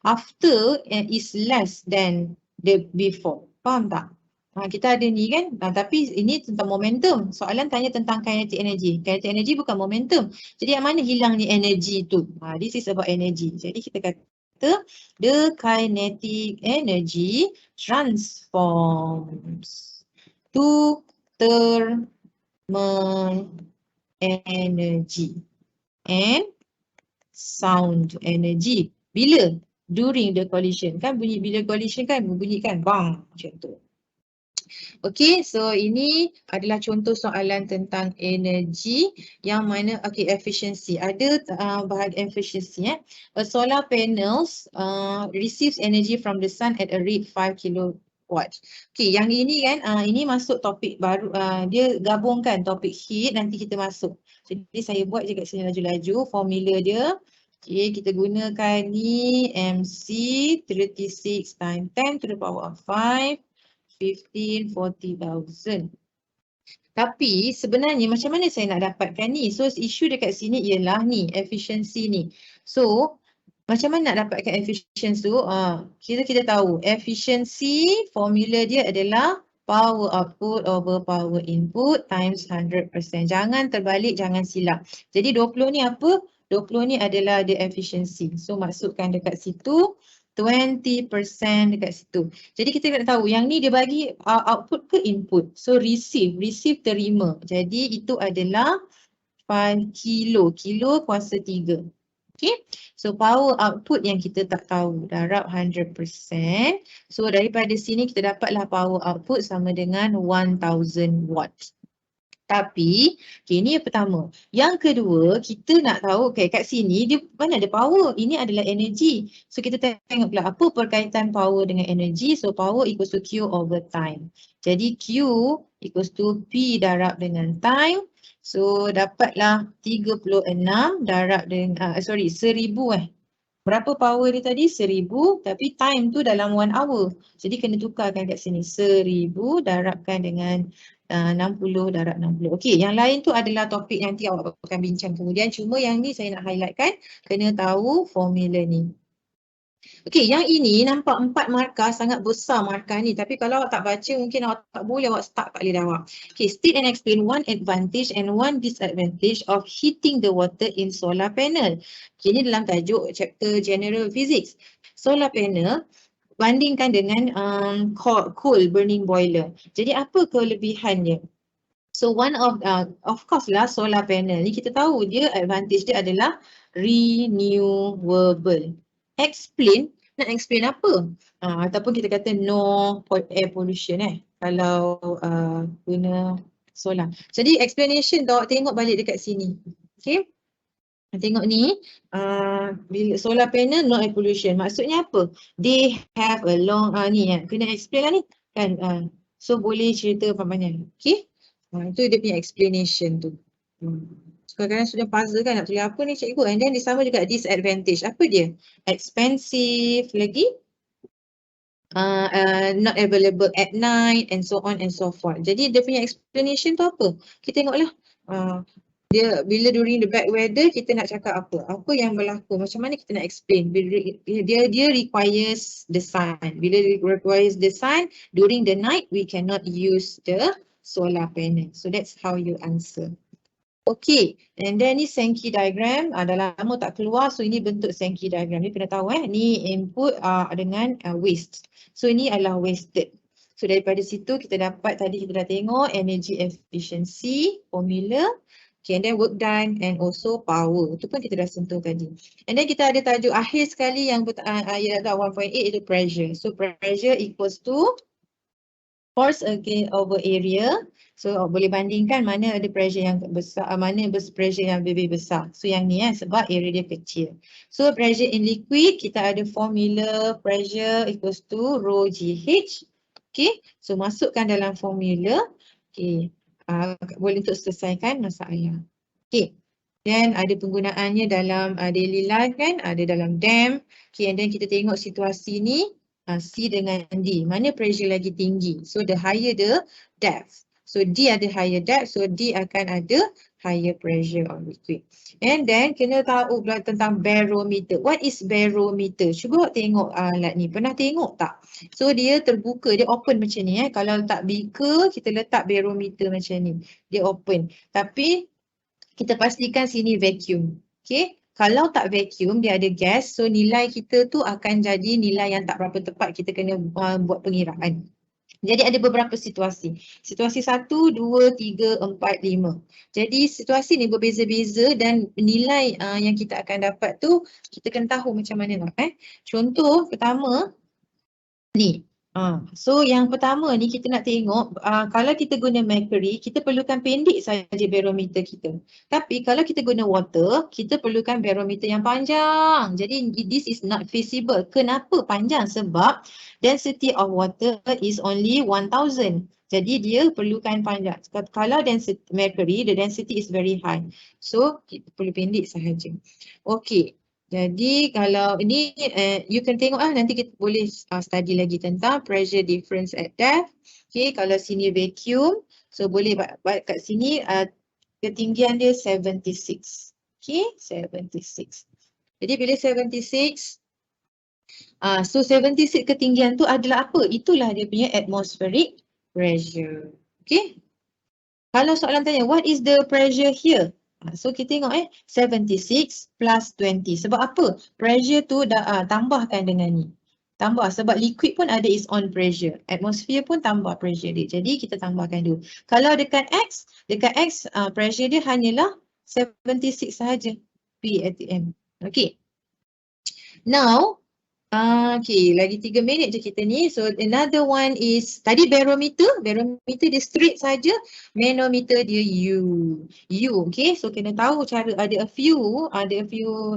after is less than the before. Faham tak? Kita ada ni kan, tapi ini tentang momentum. Soalan tanya tentang kinetic energy. Kinetic energy bukan momentum. Jadi yang mana hilang ni energy tu? This is about energy. Jadi kita kata the kinetic energy transforms to thermal energy and sound energy. Bila? During the collision. Kan bunyi bila collision kan bunyi kan bang macam tu. Okay, so ini adalah contoh soalan tentang energy yang mana, okay, efficiency. Ada bahagian efficiency. A solar panels receives energy from the sun at a rate 5 kilowatt. Okay, yang ini kan, ini masuk topik baru, dia gabungkan topik heat, nanti kita masuk. Jadi saya buat je kat sini laju-laju, formula dia. Okay, kita gunakan ni MC 36 times 10 to the power of 5. 40,000. Tapi sebenarnya macam mana saya nak dapatkan ni? So isu dekat sini ialah ni, efficiency ni. So macam mana nak dapatkan efficiency tu? Kita tahu efficiency formula dia adalah power output over power input times 100%. Jangan terbalik, jangan silap. Jadi 20 ni apa? 20 ni adalah the efficiency. So masukkan dekat situ. 20% dekat situ. Jadi kita nak tahu yang ni dia bagi output ke input. So receive terima. Jadi itu adalah 5 kilo. Kilo kuasa 3. Okay. So power output yang kita tak tahu. Darab 100%. So daripada sini kita dapatlah power output sama dengan 1000 watt. Tapi, okay, ini yang pertama. Yang kedua, kita nak tahu, okay, kat sini dia mana ada power. Ini adalah energy. So kita tengok pula apa perkaitan power dengan energy. So power equals to Q over time. Jadi Q equals to P darab dengan time. So dapatlah 36 darab dengan, 1000 Berapa power dia tadi? 1000, tapi time tu dalam 1 hour. Jadi kena tukarkan kat sini. 1000 darabkan dengan 60 darab 60. Okey, yang lain tu adalah topik nanti awak akan bincang kemudian. Cuma yang ni saya nak highlightkan, kena tahu formula ni. Okey, yang ini nampak 4 markah, sangat besar markah ni. Tapi kalau awak tak baca, mungkin awak tak boleh, awak stuck kat lidah awak. Okey, state and explain one advantage and one disadvantage of heating the water in solar panel. Okey, ini dalam tajuk chapter General Physics. Solar panel bandingkan dengan coal burning boiler. Jadi apa kelebihannya? So one of course lah solar panel ni kita tahu dia advantage dia adalah renewable. Explain, nak explain apa? Ataupun kita kata no air pollution kalau guna solar. Jadi explanation tu awak tengok balik dekat sini. Okay. Tengok ni, bila solar panel no air pollution. Maksudnya apa? They have a long, kena explain lah ni. Kan, so boleh cerita apa-apanya. Okay? Itu dia punya explanation tu. Kadang-kadang sudah puzzle kan nak tulis apa ni cikgu. And then dia sama juga disadvantage. Apa dia? Expensive lagi. Not available at night and so on and so forth. Jadi dia punya explanation tu apa? Kita tengoklah. Dia bila during the bad weather kita nak cakap apa? Apa yang berlaku? Macam mana kita nak explain? Dia requires the sun. Bila requires the sun during the night we cannot use the solar panel. So that's how you answer. Okay, and then ni Sankey diagram, dah lama tak keluar, so ini bentuk Sankey diagram. Ni kena tahu ni input dengan waste. So ini adalah wasted. So daripada situ kita dapat, tadi kita dah tengok energy efficiency, formula, okay, and then work done and also power. Itu pun kita dah sentuh tadi. And then kita ada tajuk akhir sekali yang ialah 1.8 itu pressure. So pressure equals to force against over area. So boleh bandingkan mana ada pressure yang besar, mana pressure yang lebih besar. So yang ni sebab area dia kecil. So pressure in liquid, kita ada formula pressure equals to rho GH. Okay, so masukkan dalam formula. Okay, boleh untuk selesaikan masalah. Okay, then ada penggunaannya dalam daily life kan, ada dalam dam. Okay, and then kita tengok situasi ni. C dengan D, mana pressure lagi tinggi? So the higher the depth. So D ada higher depth, so D akan ada higher pressure on liquid. And then kena tahu pula tentang barometer. What is barometer? Cuba tengok alat ni, pernah tengok tak? So dia terbuka, dia open macam ni. Kalau letak beaker, kita letak barometer macam ni. Dia open. Tapi kita pastikan sini vacuum. Okay. Kalau tak vacuum, dia ada gas, so nilai kita tu akan jadi nilai yang tak berapa tepat, kita kena buat pengiraan. Jadi ada beberapa situasi. Situasi 1, 2, 3, 4, 5. Jadi situasi ni berbeza-beza dan nilai yang kita akan dapat tu, kita kena tahu macam mana nak. Contoh pertama, ni. So yang pertama ni kita nak tengok kalau kita guna mercury, kita perlukan pendek saja barometer kita. Tapi kalau kita guna water, kita perlukan barometer yang panjang. Jadi this is not feasible. Kenapa panjang? Sebab density of water is only 1000. Jadi dia perlukan panjang. Kalau density mercury, the density is very high. So kita perlu pendek sahaja. Okay. Jadi kalau ini you can tengok nanti kita boleh study lagi tentang pressure difference at depth. Okay, kalau sini vacuum, so boleh buat kat sini ketinggian dia 76. Okay, 76. Jadi bila 76, so 76 ketinggian tu adalah apa? Itulah dia punya atmospheric pressure. Okay. Kalau soalan tanya, what is the pressure here? So kita tengok 76 plus 20. Sebab apa? Pressure tu dah tambahkan dengan ni. Tambah sebab liquid pun ada its own pressure. Atmosphere pun tambah pressure dia. Jadi kita tambahkan dulu. Kalau dekat X pressure dia hanyalah 76 sahaja. P at the end. Okay. Now, okay, lagi 3 minit je kita ni. So another one is, tadi barometer dia straight saja. Manometer dia U, okay. So kena tahu cara, ada a few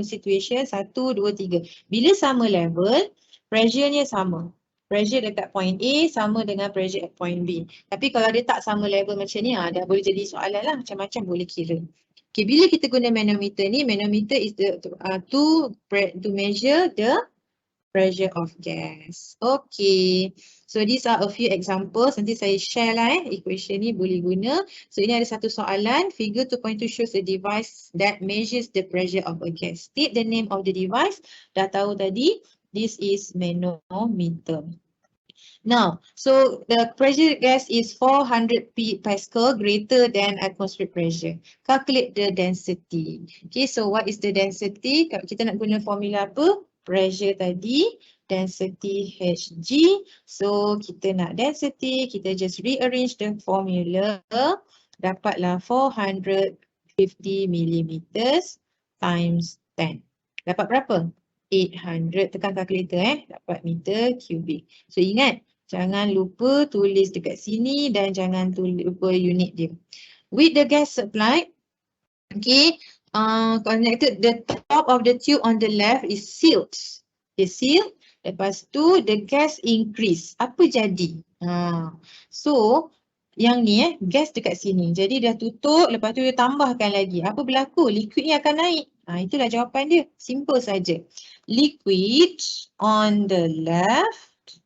situation, 1, 2, 3. Bila sama level, pressure-nya sama. Pressure dekat point A sama dengan pressure at point B. Tapi kalau dia tak sama level macam ni, dah boleh jadi soalan lah, macam-macam boleh kira. Okay, bila kita guna manometer ni, manometer is to measure the pressure of gas. Okay. So these are a few examples. Nanti saya share lah equation ni boleh guna. So ini ada satu soalan. Figure 2.2 shows a device that measures the pressure of a gas. State the name of the device. Dah tahu tadi. This is manometer. Now, so the pressure gas is 400 Pascal greater than atmospheric pressure. Calculate the density. Okay, so what is the density? Kita nak guna formula apa? Pressure tadi, density Hg. So kita nak density, kita just rearrange the formula. Dapatlah 450 millimeters times 10. Dapat berapa? 800. Tekan kalkulator dapat meter cubic. So ingat, jangan lupa tulis dekat sini dan jangan lupa unit dia. With the gas supply, okay, connected, the top of the tube on the left is sealed. Dia seal. Lepas tu the gas increase. Apa jadi? So yang ni gas dekat sini. Jadi dah tutup, lepas tu dia tambahkan lagi. Apa berlaku? Liquid ni akan naik. Itulah jawapan dia. Simple saja. Liquid on the left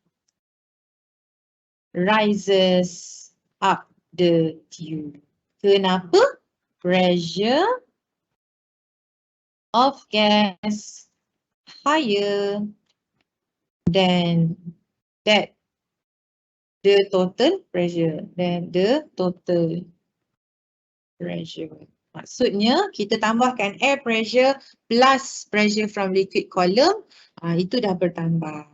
rises up the tube. Kenapa? Pressure of gas higher than that the total pressure. Maksudnya kita tambahkan air pressure plus pressure from liquid column, itu dah bertambah.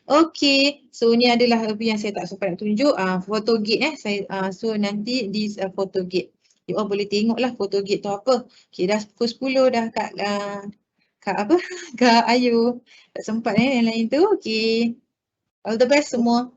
Okay, so ni adalah yang saya tak sempat nak tunjuk, photo gate so nanti this photo gate. You all boleh tengok lah photo gate tu apa. Okay, dah pukul 10 dah Kak Kak Ayu. Tak sempat yang lain tu. Okay. All the best semua.